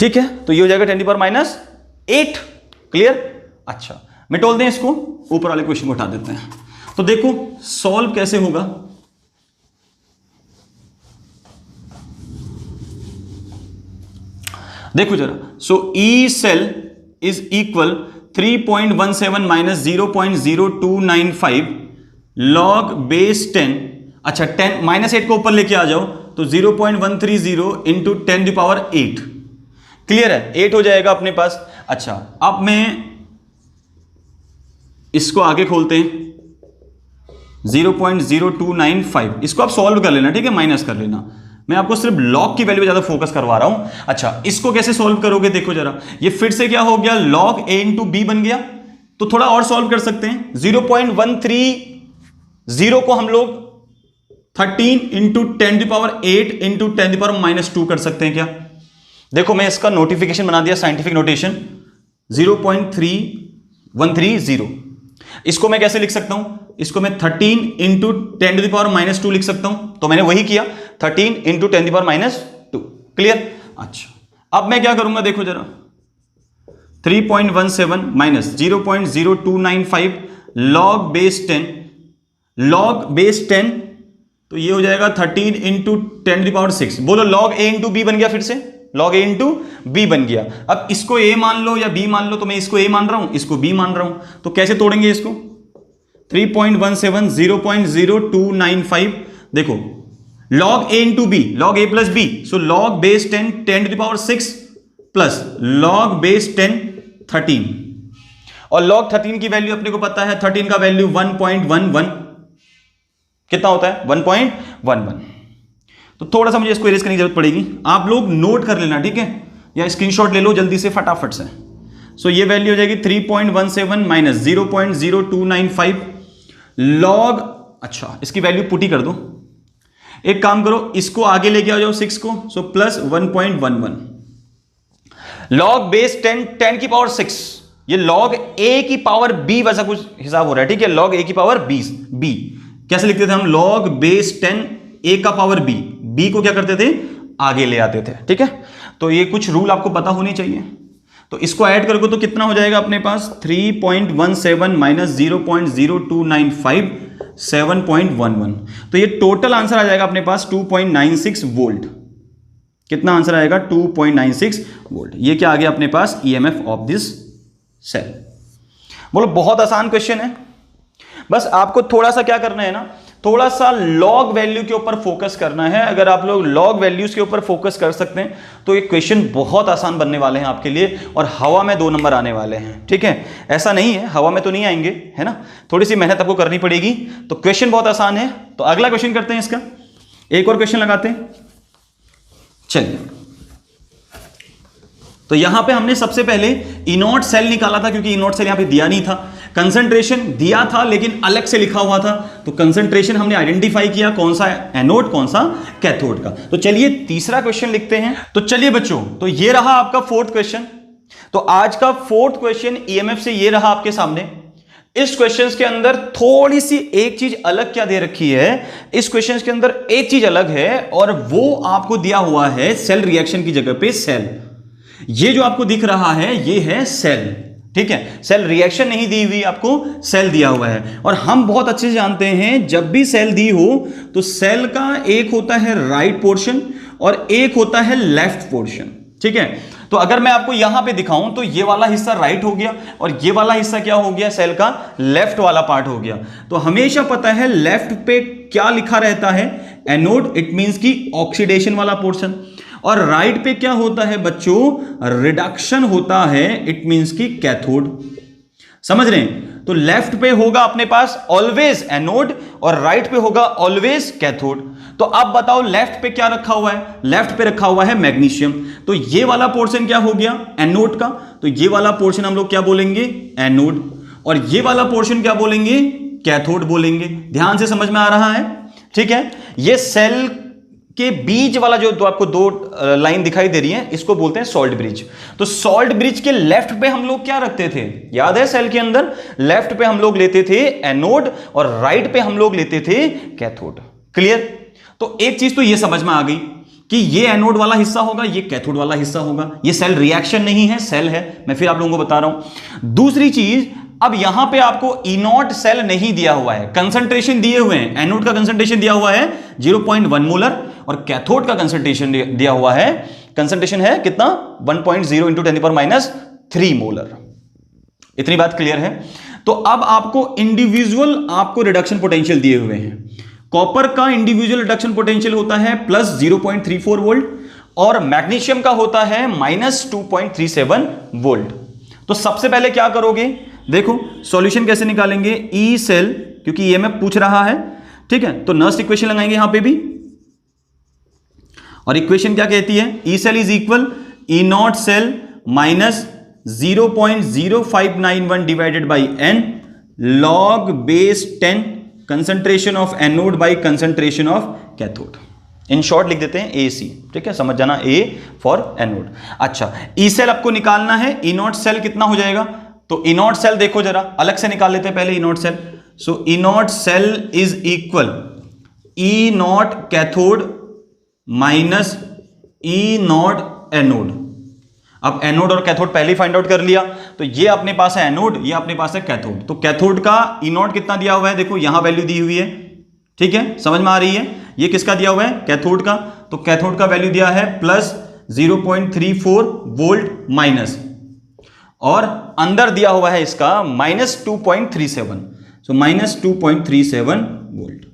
ठीक है, तो ये हो जाएगा 10 की पावर -8, क्लियर। अच्छा मिटोल दें इसको, ऊपर वाले क्वेश्चन को उठा देते हैं। तो देखो सॉल्व कैसे होगा, देखो जरा, so E cell is equal 3.17 minus 0.0295 log base 10, अच्छा 10 -8 को ऊपर लेके आ जाओ तो 0.130 इंटू 10 की पावर 8, क्लियर है, 8 हो जाएगा अपने पास। अच्छा अब मैं इसको आगे खोलते हैं, 0.0295, इसको आप सॉल्व कर लेना, ठीक है, माइनस कर लेना, मैं आपको सिर्फ लॉग की वैल्यू पे ज्यादा फोकस करवा रहा हूं। अच्छा इसको कैसे सॉल्व करोगे, देखो जरा, ये फिर से क्या हो गया, लॉग ए इंटू बी बन गया, तो थोड़ा और सॉल्व कर सकते हैं। 0.130 को हम लोग 13 इंटू 10 की पावर 8 इंटू 10 की पावर -2 कर सकते हैं क्या। देखो मैं इसका नोटिफिकेशन बना दिया, साइंटिफिक नोटेशन 0.3130, इसको मैं कैसे लिख सकता हूं, इसको मैं 13 इंटू 10 टू द पावर -2 लिख सकता हूं, तो मैंने वही किया 13 into 10 to the power -2, clear. अच्छा अब मैं क्या करूंगा, देखो जरा, 3.17 minus 0.0295 log base 10, log base 10, तो ये हो जाएगा 13 इंटू 10 टू द पावर 6, बोलो लॉग ए इंटू बी बन गया, फिर से लॉग ए इंटू बी बन गया। अब इसको ए मान लो या बी मान लो, तो मैं इसको ए मान रहा हूं, इसको बी मान रहा हूं, तो कैसे तोड़ेंगे इसको, 3.17 0.0295, देखो log A into B, log A plus B, so log base 10 10 to the power 6 plus log base 10 13, और लॉग 13 की वैल्यू अपने को पता है, 13 का वैल्यू 1.11 कितना होता है 1.11, तो थोड़ा सा मुझे इसको इरेज करने की जरूरत पड़ेगी, आप लोग नोट कर लेना, ठीक है, या स्क्रीनशॉट ले लो जल्दी से फटाफट से। सो ये वैल्यू हो जाएगी 3.17 माइनस 0.0295 लॉग, अच्छा इसकी वैल्यू पुट ही कर दो, एक काम करो इसको आगे लेके आ जाओ 6 को, सो प्लस 1.11 लॉग बेस 10 10 की पावर 6, ये लॉग ए की पावर बी वैसा कुछ हिसाब हो रहा है, ठीक है, लॉग ए की पावर बी कैसे लिखते थे हम, लॉग बेस 10 ए का पावर बी को क्या करते थे आगे ले आते थे, ठीक है, तो ये कुछ रूल आपको पता होनी चाहिए। तो इसको ऐड करोगे तो कितना हो जाएगा अपने पास 3.17 माइनस 0.0295 7.11, तो ये टोटल आंसर आ जाएगा अपने पास 2.96 वोल्ट, कितना आंसर आएगा 2.96 वोल्ट, ये क्या आ गया अपने पास ईएमएफ ऑफ दिस सेल। बोलो बहुत आसान क्वेश्चन है, बस आपको थोड़ा सा क्या करना है ना, थोड़ा सा लॉग वैल्यू के ऊपर फोकस करना है। अगर आप लोग लॉग वैल्यूज के ऊपर फोकस कर सकते हैं तो ये क्वेश्चन बहुत आसान बनने वाले हैं आपके लिए, और हवा में 2 नंबर आने वाले हैं, ठीक है, ऐसा नहीं है हवा में तो नहीं आएंगे, है ना, थोड़ी सी मेहनत आपको करनी पड़ेगी। तो क्वेश्चन बहुत आसान है, तो अगला क्वेश्चन करते हैं, इसका एक और क्वेश्चन लगाते हैं, चलिए। तो यहां पे हमने सबसे पहले इनोट सेल निकाला था, क्योंकि इनोट सेल यहां पे दिया नहीं था, कंसंट्रेशन दिया था लेकिन अलग से लिखा हुआ था, तो कंसंट्रेशन हमने आइडेंटिफाई किया कौन सा एनोड कौन सा कैथोड का। तो चलिए तीसरा क्वेश्चन लिखते हैं। तो चलिए बच्चों, तो ये रहा आपका 4th क्वेश्चन। तो आज का 4th क्वेश्चन ईएमएफ से ये रहा आपके सामने। इस क्वेश्चन के अंदर थोड़ी सी एक चीज अलग क्या दे रखी है, इस क्वेश्चन के अंदर एक चीज अलग है, और वो आपको दिया हुआ है सेल रिएक्शन की जगह पे सेल। ये जो आपको दिख रहा है ये है सेल, ठीक है, सेल रिएक्शन नहीं दी हुई, आपको सेल दिया हुआ है। और हम बहुत अच्छे से जानते हैं जब भी सेल दी हो तो सेल का एक होता है राइट पोर्शन और एक होता है लेफ्ट पोर्शन, ठीक है। तो अगर मैं आपको यहां पे दिखाऊं तो ये वाला हिस्सा राइट हो गया और ये वाला हिस्सा क्या हो गया, सेल का लेफ्ट वाला पार्ट हो गया। तो हमेशा पता है लेफ्ट पे क्या लिखा रहता है, एनोड, इट मींस की ऑक्सीडेशन वाला पोर्शन, और राइट पे क्या होता है बच्चों, रिडक्शन होता है, इट मींस की कैथोड। समझ रहे हैं, तो लेफ्ट पे होगा अपने पास ऑलवेज एनोड और राइट पे होगा ऑलवेज कैथोड। तो अब बताओ लेफ्ट पे क्या रखा हुआ है, लेफ्ट पे रखा हुआ है मैग्नीशियम। तो ये वाला पोर्शन क्या हो गया एनोड का, तो ये वाला पोर्शन हम लोग क्या बोलेंगे एनोड, और ये वाला पोर्शन क्या बोलेंगे कैथोड बोलेंगे। ध्यान से समझ में आ रहा है, ठीक है, ये सेल के बीच वाला जो तो आपको दो लाइन दिखाई दे रही है, इसको बोलते हैं सॉल्ट ब्रिज। तो सॉल्ट ब्रिज के लेफ्ट पे हम लोग क्या रखते थे, याद है, सेल के अंदर लेफ्ट पे हम लोग लेते थे एनोड और राइट पे हम लोग लेते थे कैथोड। क्लियर? तो एक चीज तो ये समझ में आ गई कि ये एनोड वाला हिस्सा होगा, ये कैथोड वाला हिस्सा होगा। ये सेल रिएक्शन नहीं है, सेल है, मैं फिर आप लोगों को बता रहा हूं। दूसरी चीज, अब यहां पे आपको इनॉट सेल नहीं दिया हुआ है, कंसंट्रेशन दिए हुए हैं। एनोड का कंसंट्रेशन दिया हुआ है 0.1 मोलर और कैथोड का कंसंट्रेशन दिया हुआ है, कंसंट्रेशन है कितना, 1.0 इंटू 10⁻³ मोलर। इतनी बात क्लियर है? तो अब आपको इंडिविजुअल आपको रिडक्शन पोटेंशियल दिए हुए हैं। कॉपर का इंडिविजुअल रिडक्शन पोटेंशियल होता है प्लस 0.34 वोल्ट और मैग्नीशियम का होता है माइनस 2.37 वोल्ट। तो सबसे पहले क्या करोगे, देखो सॉल्यूशन कैसे निकालेंगे, ई सेल, क्योंकि ये मैं पूछ रहा है, ठीक है, तो नर्स्ट इक्वेशन लगाएंगे यहां पे भी। और इक्वेशन क्या कहती है, E cell is equal E naught cell minus 0.0591 divided by N log base 10 concentration of anode by concentration of cathode. In short लिख देते हैं AC, ठीक है, समझ जाना, A फॉर एनोड। अच्छा, ई सेल आपको निकालना है, ई नॉट सेल कितना हो जाएगा, तो ई नॉट सेल देखो जरा अलग से निकाल लेते हैं पहले E naught cell. So E naught cell is equal E naught cathode minus E naught anode. अब एनोड और कैथोड पहले ही फाइंड आउट कर लिया, तो ये अपने पास है एनोड, ये अपने पास है कैथोड। तो कैथोड का ई नॉट कितना दिया हुआ है, देखो यहां वैल्यू दी हुई है, ठीक है, समझ में आ रही है। ये किसका दिया हुआ है, कैथोड का, तो कैथोड का वैल्यू दिया है प्लस 0.34 वोल्ट माइनस, और अंदर दिया हुआ है इसका minus 2.37, so minus 2.37 volt.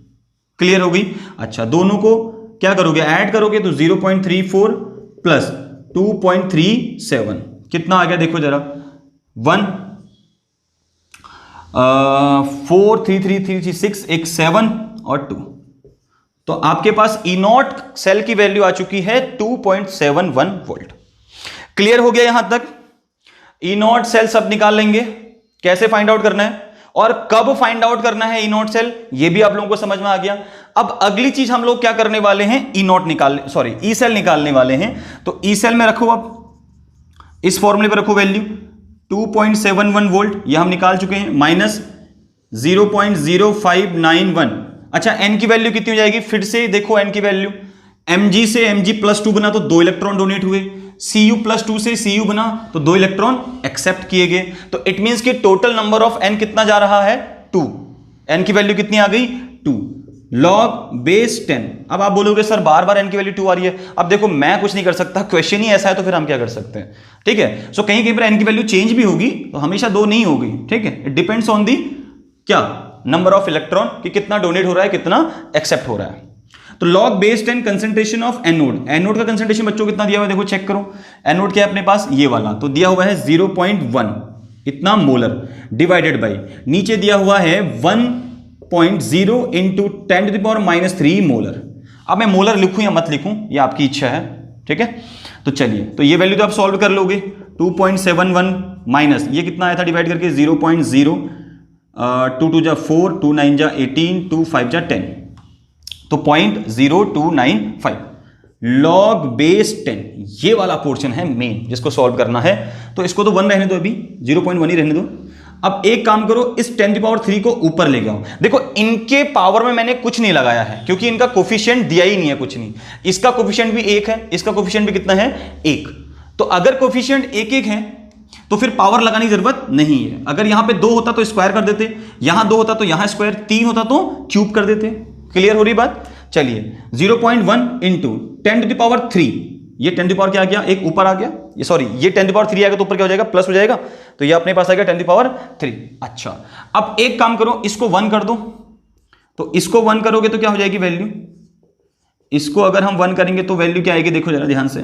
Clear हो गई? अच्छा, दोनों को क्या करोगे, ऐड करोगे तो 0.34 प्लस 2.37 कितना आ गया, देखो जरा 1 4 3 3 3 6 1 7 और 2। तो आपके पास ई नॉट सेल की वैल्यू आ चुकी है 2.71 वोल्ट। क्लियर हो गया यहां तक? ई नॉट सेल सब निकाल लेंगे, कैसे फाइंड आउट करना है और कब फाइंड आउट करना है ई नॉट सेल, ये भी आप लोगों को समझ में आ गया। अब अगली चीज हम लोग क्या करने वाले हैं, ई सेल निकालने वाले हैं। तो ई सेल में रखो, अब इस फॉर्मूले पर रखो वैल्यू 2.71 वोल्ट, यह हम निकाल चुके हैं, माइनस 0.0591। अच्छा, एन की वैल्यू कितनी हो जाएगी, फिर से देखो एन की वैल्यू, mg से mg+2 बना तो 2 इलेक्ट्रॉन डोनेट हुए, Cu+2 से Cu बना तो 2 इलेक्ट्रॉन एक्सेप्ट किए गए। तो इट मींस कि टोटल नंबर ऑफ n कितना जा रहा है, 2। n की वैल्यू कितनी आ गई, 2 लॉग बेस 10। अब आप बोलोगे सर बार बार n की वैल्यू 2 आ रही है। अब देखो मैं कुछ नहीं कर सकता, क्वेश्चन ही ऐसा है, तो फिर हम क्या कर सकते हैं, ठीक है। सो कहीं कहीं पर n की वैल्यू चेंज भी होगी, तो हमेशा 2 नहीं होगी, ठीक है। इट डिपेंड्स ऑन दी क्या, नंबर ऑफ इलेक्ट्रॉन, कि कितना डोनेट हो रहा है, कितना एक्सेप्ट हो रहा है। तो log base 10 concentration of anode, anode का कंसंट्रेशन बच्चों कितना दिया हुआ है, देखो चेक करो, एनोड क्या है अपने पास, ये वाला, तो दिया हुआ है 0.1 इतना मोलर, डिवाइडेड बाई नीचे दिया हुआ है 1.0 इंटू 10⁻³ मोलर। अब मैं मोलर लिखूं या मत लिखूं, ये आपकी इच्छा है, ठीक है। तो चलिए, तो ये वैल्यू तो आप सॉल्व कर लोगे, 2.71 माइनस ये कितना आया था डिवाइड करके 0.0, 2 2 जा 4, 2 9 जा 18, 2 5 जा 10, तो 0.0295 लॉग बेस 10, ये वाला पोर्शन है मेन जिसको सॉल्व करना है। तो इसको तो 1 रहने दो, अभी 0.1 ही रहने दो। अब एक काम करो, इस 10⁻³ को ऊपर ले जाओ। देखो इनके पावर में मैंने कुछ नहीं लगाया है, क्योंकि इनका कोफिशिएंट दिया ही नहीं है, कुछ नहीं। इसका कोफिशिएंट भी 1 है, इसका कोफिशिएंट भी कितना है, 1। तो अगर कोफिशिएंट 1 है तो फिर पावर लगाने की जरूरत नहीं है। अगर यहां पे 2 होता तो स्क्वायर कर देते, यहां 2 होता तो यहां स्क्वायर, 3 होता तो क्यूब कर देते। क्लियर हो रही बात? चलिए, 0.1 इंटू 10⁻³ ये 10 क्या आ गया, एक ऊपर आ गया, ये सॉरी ये 10⁻³ आएगा तो ऊपर क्या हो जाएगा, प्लस हो जाएगा, तो ये अपने पास आ गया 10⁻3। अच्छा, अब एक काम करो, इसको 1 कर दो, तो इसको 1 करोगे तो क्या हो जाएगी वैल्यू, इसको अगर हम 1 करेंगे तो वैल्यू क्या आएगी, देखो जरा ध्यान से,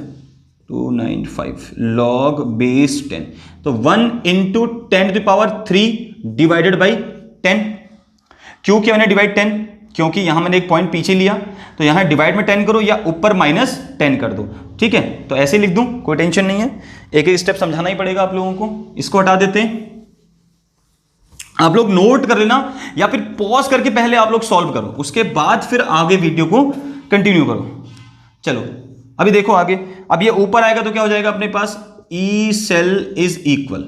295 लॉग बेस 10, तो 1 इंटू 10⁻³ डिवाइडेड बाई 10। क्यों किया मैंने डिवाइड 10, क्योंकि यहां मैंने एक पॉइंट पीछे लिया, तो यहां डिवाइड में 10 करो या ऊपर -10 कर दो, ठीक है। तो ऐसे लिख दूं, कोई टेंशन नहीं है, एक एक स्टेप समझाना ही पड़ेगा आप लोगों को। इसको हटा देते हैं, आप लोग नोट कर लेना या फिर पॉज करके पहले आप लोग सॉल्व करो, उसके बाद फिर आगे वीडियो को कंटिन्यू करो। चलो अभी देखो आगे, अब ये ऊपर आएगा तो क्या हो जाएगा अपने पास, ई सेल इज इक्वल,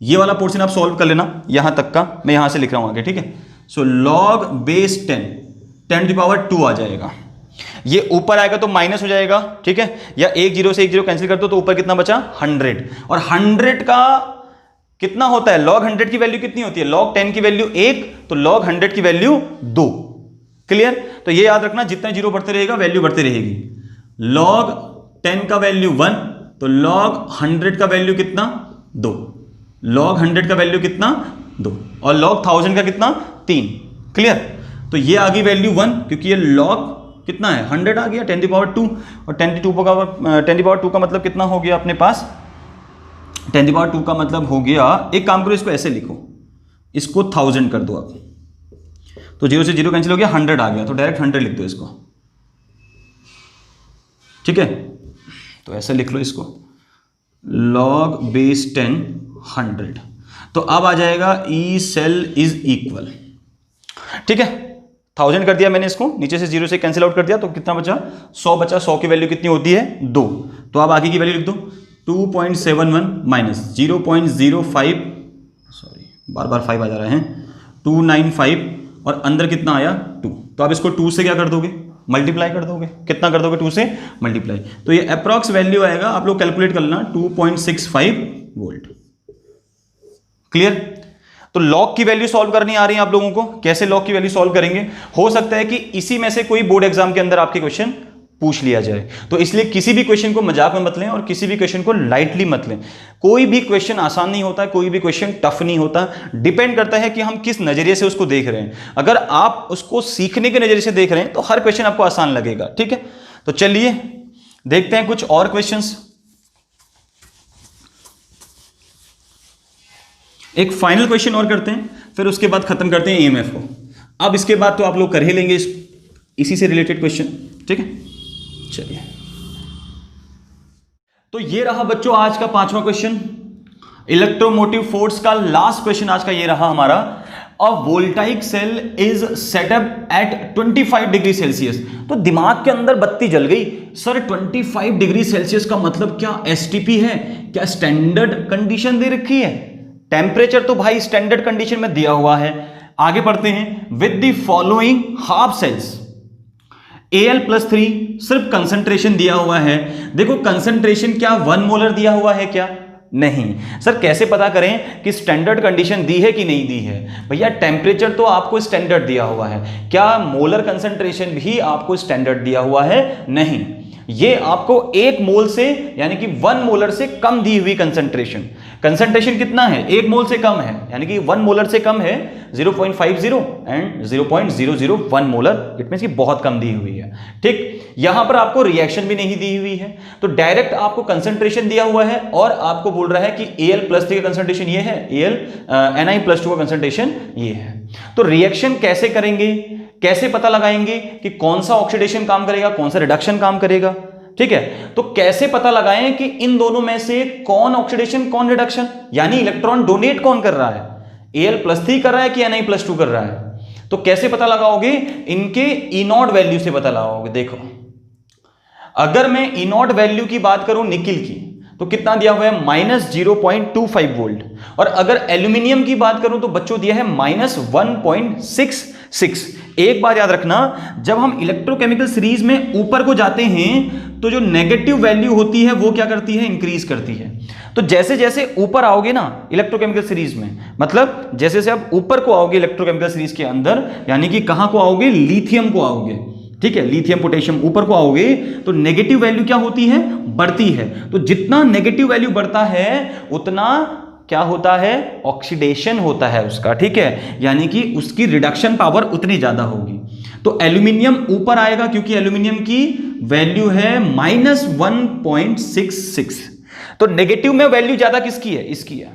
ये वाला पोर्शन आप सॉल्व कर लेना यहां तक का, मैं यहां से लिख रहा हूं आगे, ठीक है। सो लॉग बेस 10 आ जाएगा, ये ऊपर आएगा तो माइनस हो जाएगा, ठीक है, या एक जीरो से एक जीरो कैंसिल कर दो तो ऊपर कितना बचा 100, और 100 का कितना होता है, log 100 की वैल्यू कितनी होती है, log 10 की वैल्यू 1 तो log 100 की वैल्यू 2। क्लियर, तो ये याद रखना, जितना जीरो बढ़ते रहेगा वैल्यू बढ़ती रहेगी। log 10 का वैल्यू 1 तो log 100 का वैल्यू कितना 2, log 100 का वैल्यू कितना 2, और log 1000 का कितना 3। क्लियर, तो ये आ गई वैल्यू 1 क्योंकि ये log कितना है 100 आ गया 10⁻², और 10⁻² का मतलब कितना हो गया अपने पास, 10⁻² का मतलब हो गया, एक काम करो इसको ऐसे लिखो, इसको 1000 कर दो आप, तो जीरो से जीरो कैंसिल हो गया, 100 आ गया, तो डायरेक्ट 100 लिख दो इसको, ठीक है। तो ऐसे लिख लो इसको, log बेस 10 100, तो अब आ जाएगा ई सेल इज इक्वल, ठीक है। 1000 कर दिया मैंने इसको, नीचे से जीरो से कैंसिल आउट कर दिया तो कितना बचा 100 बचा, 100 की वैल्यू कितनी होती है 2, तो अब आगे की वैल्यू लिख दो 2.71 माइनस 0.05, सॉरी बार बार 5 आ जा रहे हैं, 295, और अंदर कितना आया 2, तो आप इसको 2 से क्या कर दोगे, मल्टीप्लाई कर दोगे, कितना कर दोगे 2 से मल्टीप्लाई, तो ये अप्रॉक्स वैल्यू आएगा, आप लोग कैलकुलेट कर लेना 2.65 वोल्ट। क्लियर, तो लॉग की वैल्यू सॉल्व करनी आ रही है आप लोगों को, कैसे लॉग की वैल्यू सॉल्व करेंगे, हो सकता है कि इसी में से कोई बोर्ड एग्जाम के अंदर आपके क्वेश्चन पूछ लिया जाए, तो इसलिए किसी भी क्वेश्चन को मजाक में मत लें और किसी भी क्वेश्चन को लाइटली मत लें। कोई भी क्वेश्चन आसान नहीं होता, कोई भी क्वेश्चन टफ नहीं होता, डिपेंड करता है कि हम किस नजरिए से उसको देख रहे हैं। अगर आप उसको सीखने के नजरिए से देख रहे हैं तो हर क्वेश्चन आपको आसान लगेगा, ठीक है। तो चलिए देखते हैं कुछ और क्वेश्चंस, एक फाइनल क्वेश्चन और करते हैं, फिर उसके बाद खत्म करते हैं ईएमएफ को। अब इसके बाद तो आप लोग कर ही लेंगे इसी से रिलेटेड क्वेश्चन, ठीक है। चलिए, तो ये रहा बच्चों आज का 5वां क्वेश्चन, इलेक्ट्रोमोटिव फोर्स का लास्ट क्वेश्चन आज का ये रहा हमारा। A voltaic cell is setup at 25 degree Celsius, तो दिमाग के अंदर बत्ती जल गई, सर 25 डिग्री सेल्सियस का मतलब क्या एसटीपी है, क्या स्टैंडर्ड कंडीशन दे रखी है, टेम्परेचर तो भाई स्टैंडर्ड कंडीशन में दिया हुआ है। आगे पढ़ते हैं, with the following half cells Al+3, सिर्फ कंसंट्रेशन दिया हुआ है। देखो कंसंट्रेशन क्या 1 मोलर दिया हुआ है क्या, नहीं। सर कैसे पता करें कि स्टैंडर्ड कंडीशन दी है कि नहीं दी है, भैया टेम्परेचर तो आपको स्टैंडर्ड दिया हुआ है, क्या मोलर कंसंट्रेशन भी आपको स्टैंडर्ड दिया हुआ है, नहीं। ये आपको 1 मोल से यानी कि 1 मोलर से कम दी हुई कंसंट्रेशन, कंसंट्रेशन कितना है 1 मोल से कम है, यानी कि 1 मोलर से कम है 0.50 एंड 0.001 मोलर, इट मींस कि बहुत कम दी हुई है, ठीक। यहां पर आपको रिएक्शन भी नहीं दी हुई है, तो डायरेक्ट आपको कंसंट्रेशन दिया हुआ है और आपको बोल रहा है कि Al+3 का कंसंट्रेशन ये है, Ni+2 का कंसंट्रेशन ये है। तो रिएक्शन कैसे करेंगे, कैसे पता लगाएंगे कि कौन सा ऑक्सीडेशन काम करेगा, कौन सा रिडक्शन काम करेगा, ठीक है। तो कैसे पता लगाएं कि इन दोनों में से कौन ऑक्सीडेशन कौन रिडक्शन, यानी इलेक्ट्रॉन डोनेट कौन कर रहा है, Al+3 कर रहा है कि Ni+2 कर रहा है। तो कैसे पता लगाओगे, इनके E0 वैल्यू से पता लगाओगे। देखो अगर मैं E0 वैल्यू की बात करूं निकिल की, तो कितना दिया हुआ है -0.25 वोल्ट, और अगर एल्यूमिनियम की बात करूं तो बच्चों दिया है -1.66। एक बात याद रखना, जब हम इलेक्ट्रोकेमिकल सीरीज में ऊपर को जाते हैं तो जो नेगेटिव वैल्यू होती है वो क्या करती है, इंक्रीज करती है। तो जैसे जैसे ऊपर आओगे ना इलेक्ट्रोकेमिकल सीरीज में, मतलब जैसे जैसे आप ऊपर को आओगे इलेक्ट्रोकेमिकल सीरीज के अंदर, यानी कि कहां को आओगे, लिथियम को आओगे, ठीक है, लिथियम पोटेशियम ऊपर को आओगे तो नेगेटिव वैल्यू क्या होती है, बढ़ती है। तो जितना नेगेटिव वैल्यू बढ़ता है उतना क्या होता है, ऑक्सीडेशन होता है उसका, ठीक है, यानी कि उसकी रिडक्शन पावर उतनी ज्यादा होगी। तो एल्यूमिनियम ऊपर आएगा क्योंकि एल्यूमिनियम की वैल्यू है -1.66, तो नेगेटिव में वैल्यू ज्यादा किसकी है, इसकी है,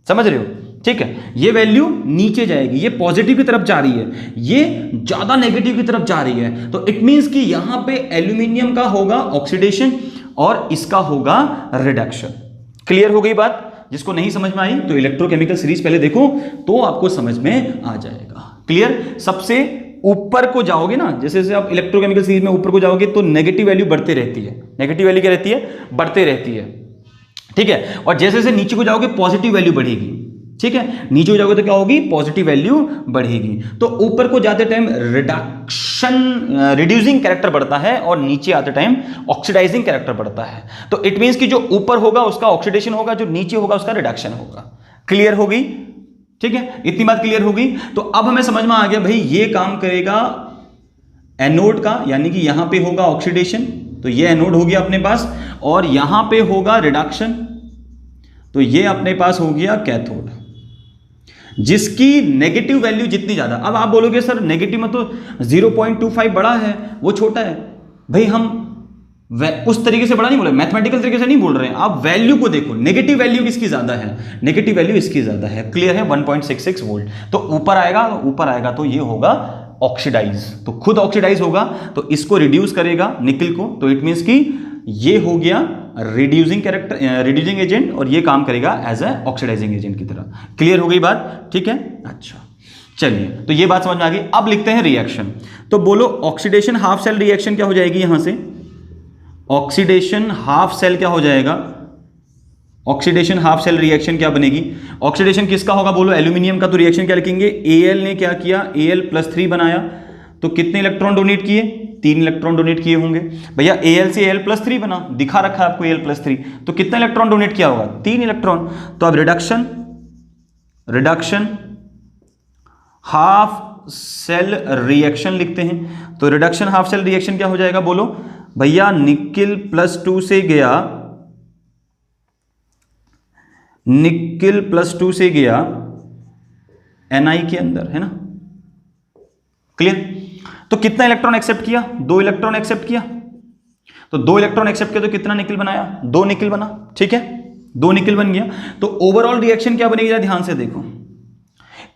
समझ रहे हो, ठीक है। ये वैल्यू नीचे जाएगी, ये पॉजिटिव की तरफ जा रही है, ये ज्यादा नेगेटिव की तरफ जा रही है, तो इट मींस कि यहां पे एल्यूमिनियम का होगा ऑक्सीडेशन और इसका होगा रिडक्शन। क्लियर हो गई बात, जिसको नहीं समझ में आई तो इलेक्ट्रोकेमिकल सीरीज पहले देखो तो आपको समझ में आ जाएगा। क्लियर? सबसे ऊपर को जाओगे ना, जैसे जैसे आप इलेक्ट्रोकेमिकल सीरीज में ऊपर को जाओगे तो नेगेटिव वैल्यू बढ़ते रहती है। नेगेटिव वैल्यू क्या रहती है? बढ़ते रहती है, ठीक है। और जैसे जैसे नीचे को जाओगे पॉजिटिव वैल्यू बढ़ेगी, ठीक है। नीचे को जाओगे तो क्या होगी? पॉजिटिव वैल्यू बढ़ेगी। तो ऊपर को जाते टाइम रिड्यूसिंग कैरेक्टर बढ़ता है और नीचे आते टाइम ऑक्सीडाइजिंग कैरेक्टर बढ़ता है। तो इट मींस कि जो ऊपर होगा उसका ऑक्सीडेशन होगा, जो नीचे होगा उसका रिडक्शन होगा। क्लियर हो गई? ठीक है, इतनी बात क्लियर हो गई। तो अब हमें समझ में आ गया भाई ये काम करेगा एनोड का, यानी कि यहां पे होगा ऑक्सीडेशन, तो ये एनोड हो गया अपने पास, और यहां पे होगा रिडक्शन, तो ये अपने पास हो गया कैथोड, जिसकी नेगेटिव वैल्यू जितनी ज्यादा। अब आप बोलोगे सर नेगेटिव में तो 0.25 बड़ा है, वो छोटा है। भाई हम उस तरीके से बड़ा नहीं बोल रहे, मैथमेटिकल तरीके से नहीं बोल रहे हैं, आप वैल्यू को देखो, नेगेटिव वैल्यू किसकी ज्यादा है? नेगेटिव वैल्यू इसकी ज्यादा है। क्लियर है? 1.66 वोल्ट। तो ऊपर आएगा तो ये होगा ऑक्सीडाइज, तो खुद ऑक्सीडाइज होगा, तो इसको रिड्यूस करेगा निकल को, तो इट मींस कि ये हो गया रिड्यूसिंग एजेंट, और ये काम करेगा एज ए ऑक्सीडाइजिंग एजेंट की तरह। क्लियर हो गई बात? ठीक है, अच्छा चलिए, तो ये बात समझ में आ गई। अब लिखते हैं रिएक्शन। तो बोलो ऑक्सीडेशन हाफ सेल रिएक्शन क्या हो जाएगी? यहां से ऑक्सीडेशन हाफ सेल क्या हो जाएगा? ऑक्सीडेशन हाफ सेल रिएक्शन क्या बनेगी? ऑक्सीडेशन किसका होगा बोलो? एल्यूमिनियम का। तो रिएक्शन क्या लिखेंगे? Al ने क्या किया? Al+3 बनाया, तो कितने इलेक्ट्रॉन डोनेट किए? 3 इलेक्ट्रॉन डोनेट किए होंगे भैया। Al से Al+3 बना, दिखा रखा है आपको Al+3, तो कितना इलेक्ट्रॉन डोनेट किया होगा? 3 इलेक्ट्रॉन। तो अब रिडक्शन हाफ सेल रिएक्शन लिखते हैं। तो रिडक्शन हाफ सेल रिएक्शन क्या हो जाएगा बोलो भैया? निकिल +2 से गया, निकिल +2 से गया Ni के अंदर, है ना? क्लियर? तो कितना इलेक्ट्रॉन एक्सेप्ट किया? 2 इलेक्ट्रॉन एक्सेप्ट किया, तो 2 इलेक्ट्रॉन एक्सेप्ट किया तो कितना निकिल बनाया? 2 निकिल बना, ठीक है, 2 निकिल बन गया। तो ओवरऑल रिएक्शन क्या बनेगी? ध्यान से देखो,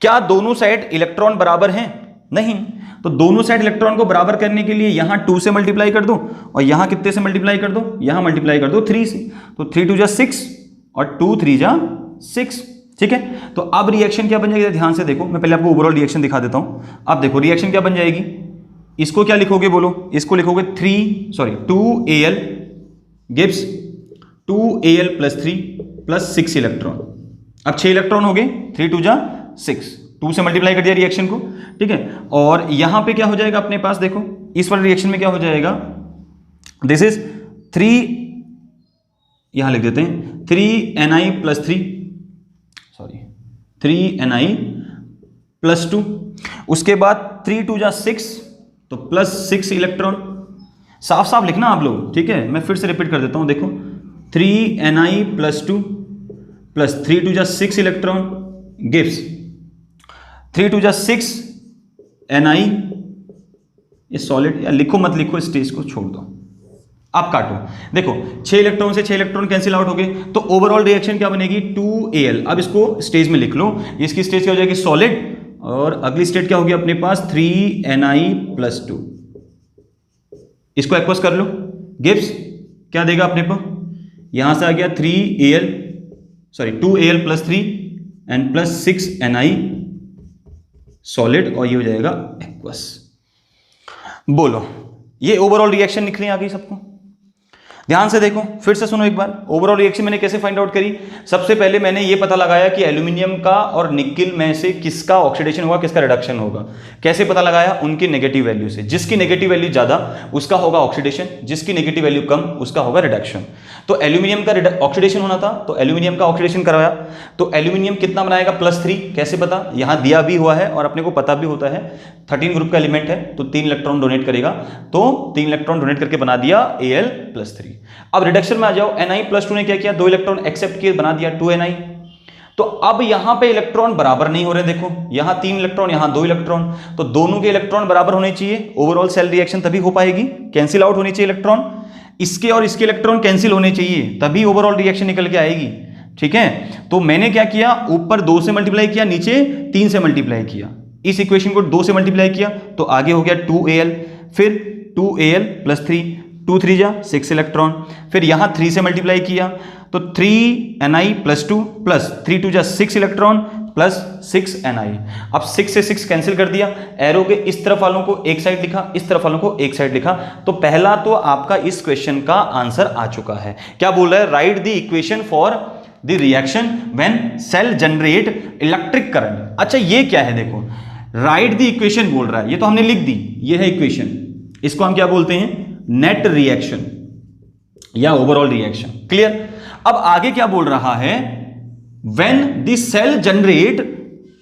क्या दोनों साइड इलेक्ट्रॉन बराबर हैं? नहीं। तो दोनों साइड इलेक्ट्रॉन को बराबर करने के लिए यहां 2 से मल्टीप्लाई कर दो, और यहां कितने से मल्टीप्लाई कर दो? यहां मल्टीप्लाई कर दो 3 से, तो 3 2 जा 6 और 2 3 जा 6, ठीक है। तो अब रिएक्शन क्या बन जाएगी? ध्यान से देखो, मैं पहले आपको ओवरऑल रिएक्शन दिखा देता हूं। अब देखो रिएक्शन क्या बन जाएगी, इसको क्या लिखोगे बोलो? इसको लिखोगे 2Al गिव्स 2Al+3 + 6 इलेक्ट्रॉन। अब 6 इलेक्ट्रॉन हो गए, 3 2 जा 6, 2 से मल्टीप्लाई कर दिया रिएक्शन को, ठीक है। और यहां पे क्या हो जाएगा अपने पास? देखो इस वाले रिएक्शन में क्या हो जाएगा? दिस इज 3, यहां लिख देते हैं 3Ni+3, सॉरी 3Ni+2, उसके बाद 3 2 जा 6, तो +6 इलेक्ट्रॉन। साफ साफ लिखना आप लोग, ठीक है। मैं फिर से रिपीट कर देता हूं, देखो 3Ni+2 + 3 2 जा 6 इलेक्ट्रॉन गिव्स 3 2 जा 6 Ni। ये सॉलिड, या लिखो मत लिखो, स्टेज को छोड़ दो, आप काटो। देखो 6 इलेक्ट्रॉन से 6 इलेक्ट्रॉन कैंसिल आउट हो गए, तो ओवरऑल रिएक्शन क्या बनेगी? 2Al। अब इसको स्टेज में लिख लो, इसकी स्टेज क्या हो जाएगी? सॉलिड, और अगली स्टेट क्या होगी अपने पास? 3Ni+2। इसको एक्वस कर लो, गिव्स क्या देगा अपने को? यहां से आ गया 2Al+3 एंड +6 Ni सॉलिड, और ये हो जाएगा एक्वस। बोलो ये ओवरऑल रिएक्शन लिख रही आ गई सबको? ध्यान से देखो, फिर से सुनो एक बार। ओवरऑल रिएक्शन मैंने कैसे फाइंड आउट करी? सबसे पहले मैंने ये पता लगाया कि एल्यूमिनियम का और निकिल में से किसका ऑक्सीडेशन होगा, किसका रिडक्शन होगा। कैसे पता लगाया? उनकी नेगेटिव वैल्यू से। जिसकी नेगेटिव वैल्यू ज्यादा उसका होगा ऑक्सीडेशन, जिसकी नेगेटिव वैल्यू कम उसका होगा रिडक्शन। तो एल्यूमिनियम का ऑक्सीडेशन होना था, तो एल्यूमिनियम का ऑक्सीडेशन करवाया, तो एल्यूमिनियम कितना बनाएगा? +3। कैसे पता? यहां दिया भी हुआ है और अपने को पता भी होता है, 13 ग्रुप का एलिमेंट है, तो 3 इलेक्ट्रॉन डोनेट करेगा, तो 3 इलेक्ट्रॉन डोनेट करके बना दिया Al+3। अब रिडक्शन में आ जाओ, Ni+2 ने क्या किया? 2 इलेक्ट्रॉन एक्सेप्ट किए, बना दिया 2Ni। तो अब यहां पे इलेक्ट्रॉन बराबर नहीं हो रहे, देखो यहां 3 इलेक्ट्रॉन, यहां 2 इलेक्ट्रॉन, तो दोनों के इलेक्ट्रॉन बराबर होने चाहिए, ओवरऑल सेल रिएक्शन तभी हो पाएगी। कैंसिल आउट होनी चाहिए इलेक्ट्रॉन, इसके और इसके इलेक्ट्रॉन कैंसिल होने चाहिए, तभी ओवरऑल रिएक्शन निकल के आएगी, ठीक है। तो मैंने क्या किया? ऊपर 2 से मल्टीप्लाई किया, नीचे 3 से मल्टीप्लाई किया। इस इक्वेशन को 2 से मल्टीप्लाई किया तो आगे हो गया 2Al, फिर 2Al+3, 2 3 जा 6 इलेक्ट्रॉन, फिर यहां 3 से मल्टीप्लाई किया तो 3Ni + 2 प्लस 3 2 जा 6 इलेक्ट्रॉन प्लस 6Ni। अब 6 से 6 कैंसिल कर दिया, एरो के इस तरफ वालों को एक साइड लिखा, इस तरफ वालों को एक साइड लिखा। तो पहला तो आपका इस क्वेश्चन का आंसर आ चुका है। क्या बोल रहा है? Right the equation for the reaction when sale generate electric current. अच्छा ये क्या है? देखो राइट द इक्वेशन बोल रहा है, ये तो हमने लिख दी, ये है इक्वेशन। इसको हम क्या बोलते हैं? नेट रिएक्शन या ओवरऑल रिएक्शन। क्लियर? अब आगे क्या बोल रहा है? When the sale generate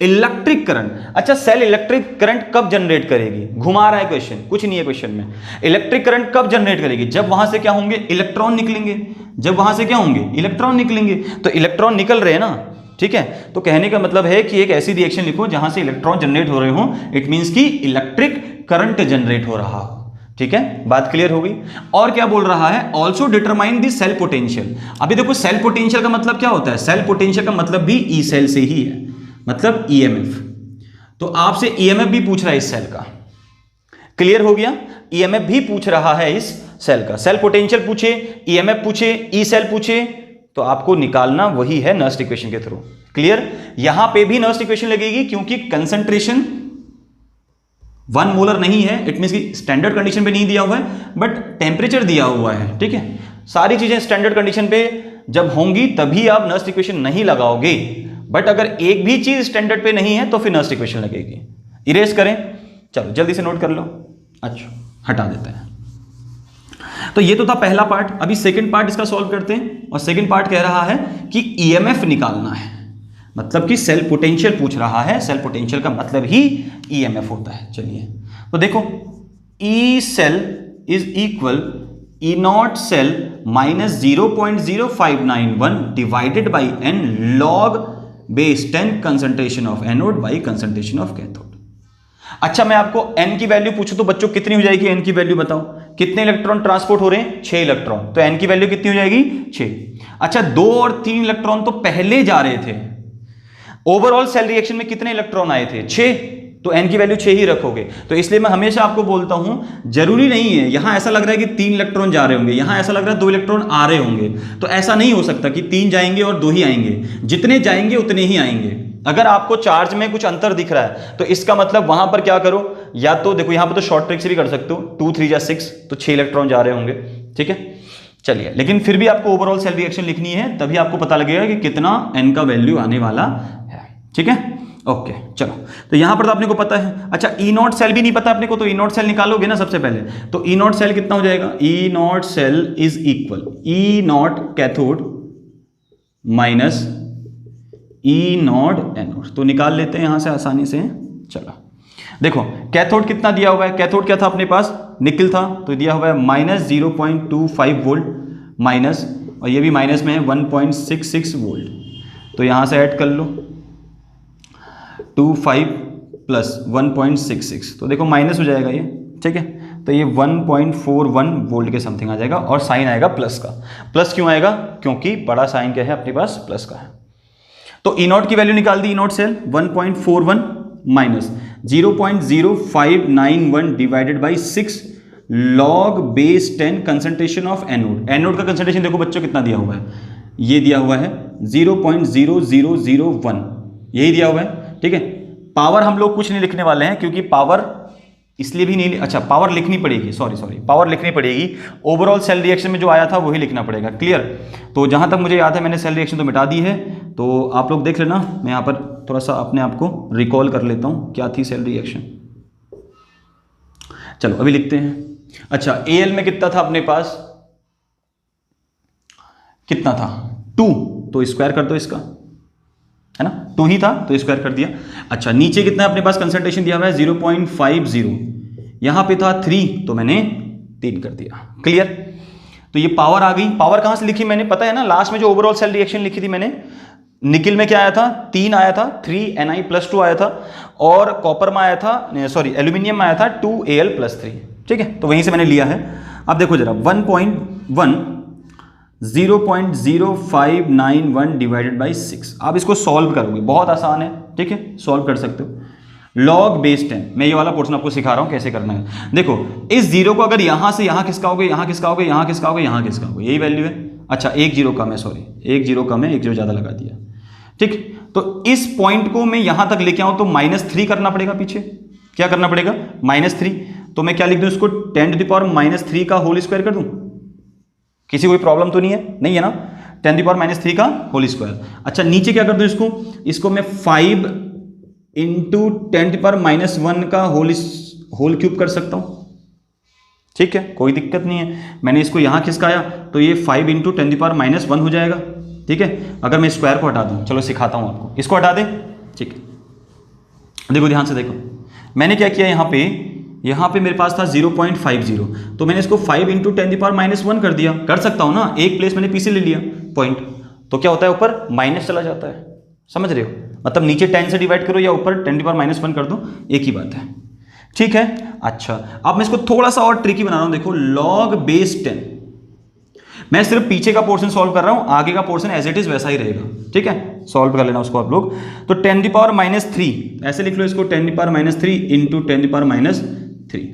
electric current. अच्छा सेल इलेक्ट्रिक करंट कब जनरेट करेगी? घुमा रहा है क्वेश्चन, कुछ नहीं है क्वेश्चन में। इलेक्ट्रिक करंट कब जनरेट करेगी? जब वहां से क्या होंगे? इलेक्ट्रॉन निकलेंगे। जब वहां से क्या होंगे? इलेक्ट्रॉन निकलेंगे। तो इलेक्ट्रॉन निकल रहे हैं ना, ठीक है। तो कहने का मतलब है कि एक ऐसी रिएक्शन लिखो जहां से इलेक्ट्रॉन जनरेट हो रहे हो, इट मींस कि इलेक्ट्रिक करंट जनरेट हो रहा हो। ठीक है, बात क्लियर हो गई। और क्या बोल रहा है? Also determine the cell potential. अभी देखो सेल पोटेंशियल का मतलब क्या होता है? सेल पोटेंशियल का मतलब भी ई सेल से ही है, मतलब ईएमएफ। तो आपसे ईएमएफ भी पूछ रहा है इस सेल का। क्लियर हो गया? ईएमएफ भी पूछ रहा है इस सेल का। सेल पोटेंशियल पूछे, ईएमएफ पूछे, ई सेल पूछे, तो आपको निकालना वही है नर्स्ट इक्वेशन के थ्रू। क्लियर? यहां पे भी नर्स्ट इक्वेशन लगेगी क्योंकि कंसंट्रेशन 1 मोलर नहीं है, इट मींस कि स्टैंडर्ड कंडीशन पे नहीं दिया हुआ है, बट टेम्परेचर दिया हुआ है। ठीक है, सारी चीजें स्टैंडर्ड कंडीशन पे जब होंगी तभी आप नर्स्ट इक्वेशन नहीं लगाओगे, बट अगर एक भी चीज स्टैंडर्ड पे नहीं है तो फिर नर्स्ट इक्वेशन लगेगी। इरेज करें, चलो जल्दी से नोट कर लो। अच्छा हटा देते हैं। तो ये तो था पहला पार्ट। अभी सेकंड पार्ट इसका सॉल्व करते हैं, और सेकंड पार्ट कह रहा है कि ईएमएफ निकालना है, मतलब कि सेल पोटेंशियल पूछ रहा है। सेल पोटेंशियल का मतलब ही ईएमएफ होता है। चलिए तो देखो, E cell is equal E naught cell minus 0.0591 divided by N log base 10 concentration of anode by concentration of cathode. अच्छा मैं आपको एन की वैल्यू पूछूं तो बच्चों कितनी हो जाएगी? एन की वैल्यू बताओ। कितने इलेक्ट्रॉन ट्रांसपोर्ट हो रहे हैं? 6 इलेक्ट्रॉन। तो एन की वैल्यू कितनी हो जाएगी? 6। अच्छा 2 और 3 इलेक्ट्रॉन तो पहले जा रहे थे। ओवरऑल सेल रिएक्शन में कितने इलेक्ट्रॉन आए थे? 6। तो एन की वैल्यू 6 ही रखोगे। तो इसलिए मैं हमेशा आपको बोलता हूं, जरूरी नहीं है यहां ऐसा लग रहा है कि 3 इलेक्ट्रॉन जा रहे होंगे, यहां ऐसा लग रहा है 2 इलेक्ट्रॉन आ रहे होंगे, तो ऐसा नहीं हो सकता कि 3 जाएंगे और 2 ही आएंगे। जितने जाएंगे उतने ही आएंगे। अगर आपको चार्ज में कुछ अंतर दिख रहा है तो इसका मतलब वहां पर क्या करो, या तो देखो यहां पर तो शॉर्ट ट्रिक से भी कर सकते हो, 2 3 जा 6, तो 6 इलेक्ट्रॉन जा रहे होंगे। ठीक है, चलिए, लेकिन फिर भी आपको ओवरऑल सेल रिएक्शन लिखनी है, तभी आपको पता लगेगा कि कितना एन का वैल्यू आने वाला है। ठीक है, ओके चलो। तो यहां पर तो अपने को पता है। अच्छा ई नॉट सेल भी नहीं पता अपने को, तो ई नॉट सेल निकालोगे ना सबसे पहले। तो ई नॉट सेल कितना हो जाएगा? E naught cell is equal E naught cathode minus E naught anode. तो निकाल लेते हैं यहां से आसानी से। चलो देखो कैथोड कितना दिया हुआ है? कैथोड क्या था अपने पास? निकल था, तो दिया हुआ है माइनस 0.25 वोल्ट माइनस, और ये भी माइनस में है 1.66 वोल्ट। तो यहां से ऐड कर लो 25 प्लस 1.66, तो देखो माइनस हो जाएगा ये। ठीक है, तो ये 1.41 वोल्ट के समथिंग आ जाएगा, और साइन आएगा प्लस का। प्लस क्यों आएगा? क्योंकि बड़ा साइन क्या है अपने पास? प्लस का है। तो ई नॉट की वैल्यू निकाल दी। E naught cell 1.41 minus 0.0591 divided by 6 log base 10 concentration of anode. Anode का कंसंट्रेशन देखो बच्चों कितना दिया हुआ है? ये दिया हुआ है 0.0001, यही दिया हुआ है। ठीक है, पावर हम लोग कुछ नहीं लिखने वाले हैं, क्योंकि पावर इसलिए भी नहीं, अच्छा पावर लिखनी पड़ेगी, सॉरी पावर लिखनी पड़ेगी। ओवरऑल सेल रिएक्शन में जो आया था वही लिखना पड़ेगा। क्लियर? तो जहां तक मुझे याद है मैंने सेल रिएक्शन तो मिटा दी है, तो आप लोग देख लेना। मैं यहां पर थोड़ा सा अपने आप को रिकॉल कर लेता हूं क्या थी सेल रिएक्शन। चलो अभी लिखते हैं। अच्छा एल में कितना था अपने पास? कितना था? 2, तो स्क्वायर कर दो इसका, है ना? 2 ही था तो स्क्वायर कर दिया। अच्छा नीचे कितना अपने पास कंसंट्रेशन दिया हुआ है? 0.50। यहां पे था 3, तो मैंने 3 कर दिया। क्लियर? तो ये पावर आ गई। पावर कहां से लिखी मैंने? पता है ना, लास्ट में जो ओवरऑल सेल रिएक्शन लिखी थी मैंने, निकिल में क्या आया था? 3 आया था, 3Ni+2 आया था, और कॉपर में आया था, सॉरी एल्यूमिनियम में आया था 2Al+3। ठीक है, तो वहीं से मैंने लिया है। अब देखो जरा 0.0591 डिवाइडेड बाई 6। आप इसको सॉल्व करोगे, बहुत आसान है। ठीक है, सॉल्व कर सकते हो। लॉग बेस 10, मैं ये वाला पोर्शन आपको सिखा रहा हूं कैसे करना है। देखो इस जीरो को अगर यहां से यहां खिसकाओगे, यहां खिसकाओगे, यहां खिसकाओगे, यहां खिसकाओगे, यही वैल्यू है। अच्छा एक जीरो कम है, सॉरी एक जीरो कम है, एक जीरो ज़्यादा लगा दिया। ठीक, तो इस पॉइंट को मैं यहां तक लेके आऊं तो -3 करना पड़ेगा पीछे। क्या करना पड़ेगा? -3। तो मैं क्या लिख दूं इसको? 10⁻³ का होल स्क्वायर कर दूं? किसी कोई प्रॉब्लम तो नहीं है? नहीं है ना? 10⁻³ का होल स्क्वायर। अच्छा नीचे क्या कर दूं इसको? इसको मैं 5 × 10⁻⁻1 का होल क्यूब कर सकता हूं। ठीक है, कोई दिक्कत नहीं है। मैंने इसको यहां खिसकाया तो ये 5 × 10⁻1 हो जाएगा। ठीक है, अगर मैं स्क्वायर को हटा दूं, चलो सिखाता हूं आपको, इसको हटा दें। ठीक है, देखो ध्यान से देखो, मैंने क्या किया यहाँ पे मेरे पास था 0.50, तो मैंने इसको 5 × 10⁻1 कर दिया। कर सकता हूं ना, एक प्लेस मैंने पीछे ले लिया पॉइंट, तो क्या होता है ऊपर माइनस चला जाता है। समझ रहे हो? मतलब नीचे 10 से डिवाइड करो या ऊपर 10⁻1 कर दो, एक ही बात है। ठीक है, अच्छा अब मैं इसको थोड़ा सा और ट्रिकी बना रहा हूं। देखो log बेस 10, मैं सिर्फ पीछे का पोर्शन सॉल्व कर रहा हूं, आगे का पोर्शन एज इट इज वैसा ही रहेगा। ठीक है, सॉल्व कर लेना उसको आप लोग। तो 10⁻³ ऐसे लिख लो इसको, 10⁻³ × 10⁻3।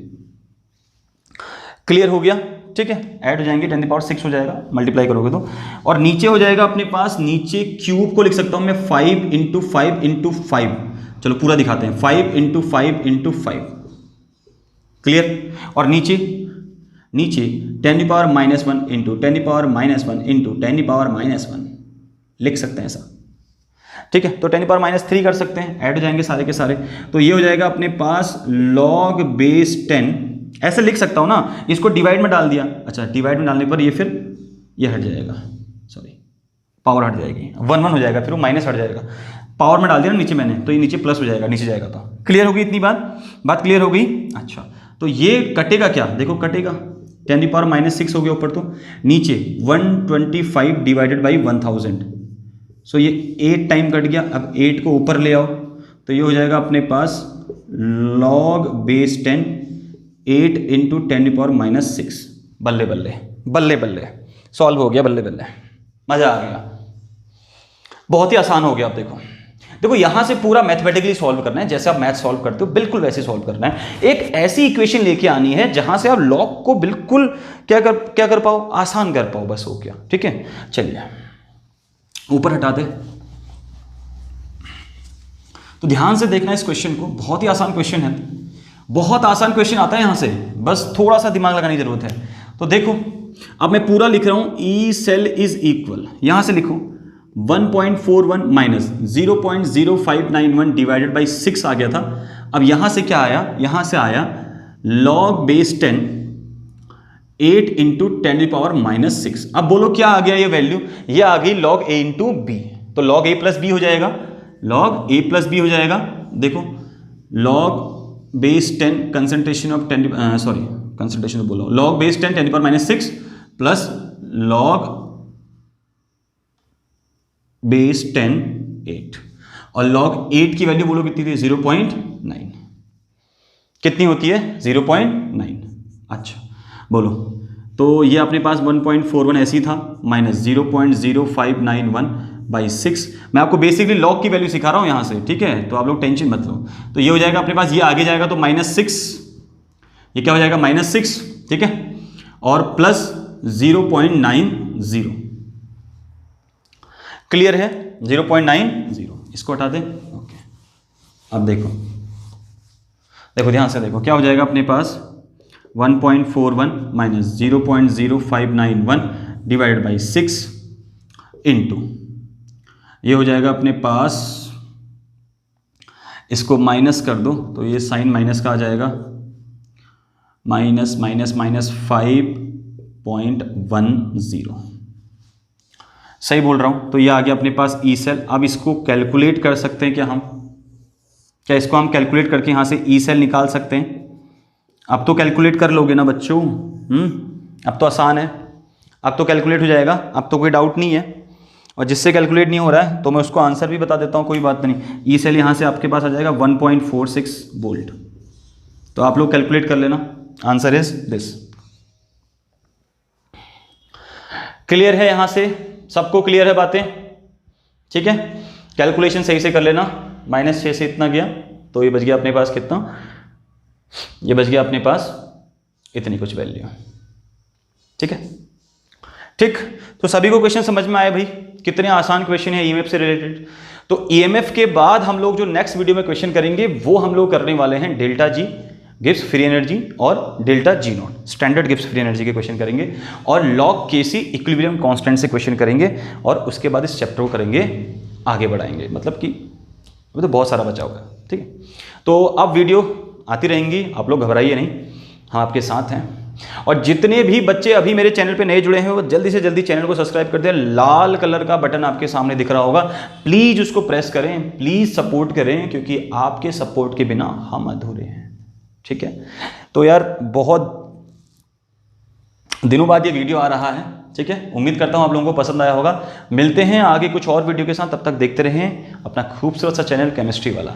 क्लियर हो गया? ठीक है, ऐड हो जाएंगे, 10⁻6 हो जाएगा मल्टीप्लाई करोगे तो, और नीचे हो जाएगा अपने पास, नीचे क्यूब को लिख सकता हूं मैं 5 × 5 × 5। चलो पूरा दिखाते हैं, 5 × 5 × 5। क्लियर? और नीचे 10⁻1 × 10⁻1 × 10⁻1 लिख सकते हैं ऐसा। ठीक है, तो 10⁻³ कर सकते हैं, ऐड हो जाएंगे सारे के सारे। तो ये हो जाएगा अपने पास log बेस 10, ऐसे लिख सकता हूं ना, इसको डिवाइड में डाल दिया। अच्छा डिवाइड में डालने पर ये फिर ये हट जाएगा, सॉरी पावर हट जाएगी, 1 1 हो जाएगा, फिर वो माइनस हट जाएगा। पावर में डाल दिया ना नीचे मैंने, तो ये नीचे प्लस हो जाएगा, नीचे जाएगा। तो क्लियर होगी इतनी बात क्लियर हो गई? अच्छा तो ये कटेगा क्या? देखो कटेगा 10⁻6 हो गया ऊपर, तो नीचे 125 डिवाइडेड बाई 1000, सो ये 8 टाइम कट गया। अब 8 को ऊपर ले आओ तो ये हो जाएगा अपने पास log बेस 10 8 × 10⁻6। बल्ले बल्ले बल्ले बल्ले सॉल्व हो गया, बल्ले बल्ले, मजा आ गया, बहुत ही आसान हो गया। आप देखो यहां से पूरा मैथमेटिकली सॉल्व करना है, जैसे आप मैथ सॉल्व करते हो बिल्कुल वैसे सॉल्व करना है। एक ऐसी इक्वेशन लेके आनी है जहां से आप लॉग को बिल्कुल क्या कर पाओ, आसान कर पाओ, बस हो गया। ठीक है, चलिए ऊपर हटा दे। तो ध्यान से देखना इस क्वेश्चन को, बहुत ही आसान क्वेश्चन है, बहुत आसान क्वेश्चन आता है यहां से, बस थोड़ा सा दिमाग लगाने की जरूरत है। तो देखो अब मैं पूरा लिख रहा हूं, ई सेल इज इक्वल, यहां से लिखो 1.41 माइनस 0.0591 डिवाइडेड बाई 6 आ गया था। अब यहां से क्या आया? यहां से आया log बेस 10 8 × 10⁻6। अब बोलो क्या आ गया ये वैल्यू? ये आ गई log a × b, तो log a + b हो जाएगा, log a + b हो जाएगा। देखो log base 10 concentration of 10 concentration बोलो, log base 10 10⁻6 plus log base 10 8, और log 8 की वैल्यू बोलो कितनी थी? 0.9। कितनी होती है? 0.9। अच्छा बोलो, तो ये अपने पास 1.41 ऐसी था, माइनस 0.0591 बाई 6। मैं आपको बेसिकली log की वैल्यू सिखा रहा हूं यहां से, ठीक है, तो आप लोग टेंशन मत लो। तो ये हो जाएगा अपने पास, ये आगे जाएगा तो -6, ये क्या हो जाएगा? -6, ठीक है, और प्लस 0.90। क्लियर है? 0.90, इसको हटा दें। ओके, अब देखो ध्यान से देखो, क्या हो जाएगा अपने पास? 1.41 माइनस 0.0591 डिवाइडेड बाई 6 इंटू, ये हो जाएगा अपने पास, इसको माइनस कर दो तो ये साइन माइनस का आ जाएगा, -5.10। सही बोल रहा हूं? तो ये आ गया अपने पास ई सेल। अब इसको कैलकुलेट कर सकते हैं क्या हम? क्या इसको हम कैलकुलेट करके यहां से ई सेल निकाल सकते हैं? अब तो कैलकुलेट कर लोगे ना बच्चों? अब तो आसान है, अब तो कैलकुलेट हो जाएगा, अब तो कोई डाउट नहीं है। और जिससे कैलकुलेट नहीं हो रहा है तो मैं उसको आंसर भी बता देता हूं, कोई बात नहीं। ई सेल यहां से आपके पास आ जाएगा 1.46 वोल्ट। तो आप लोग कैलकुलेट कर लेना, आंसर इज दिस। क्लियर है? यहां से सबको क्लियर है बातें? ठीक है, कैलकुलेशन सही से कर लेना। -6 से इतना गया तो ये बच गया अपने पास कितना? ये बच गया अपने पास इतनी कुछ वैल्यू। ठीक है, ठीक, तो सभी को क्वेश्चन समझ में आए भाई? कितने आसान क्वेश्चन है ईएमएफ से रिलेटेड। तो ईएमएफ के बाद हम लोग जो नेक्स्ट वीडियो में क्वेश्चन करेंगे वो हम लोग करने वाले हैं delta G Gibbs free energy और delta G naught standard Gibbs free energy के क्वेश्चन करेंगे, और लॉग केसी इक्विलिब्रियम कांस्टेंट से क्वेश्चन करेंगे, और उसके बाद इस चैप्टर को करेंगे, आगे बढ़ाएंगे। मतलब कि अभी तो बहुत सारा बचा हुआ है, ठीक है। तो अब वीडियो आती रहेंगी, आप लोग घबराइए नहीं, हम आपके साथ हैं। और जितने भी बच्चे अभी मेरे चैनल पे नए जुड़े हैं वो जल्दी से जल्दी चैनल को सब्सक्राइब कर दें। लाल कलर का बटन आपके सामने दिख रहा होगा, प्लीज उसको प्रेस करें, प्लीज सपोर्ट करें, क्योंकि आपके सपोर्ट के बिना हम अधूरे हैं, ठीक है। तो यार बहुत दिनों बाद ये वीडियो आ रहा है, ठीक है। उम्मीद करता हूं आप लोगों को पसंद आया होगा। मिलते हैं आगे कुछ और वीडियो के साथ, तब तक देखते रहें अपना खूबसूरत सा चैनल केमिस्ट्री वाला।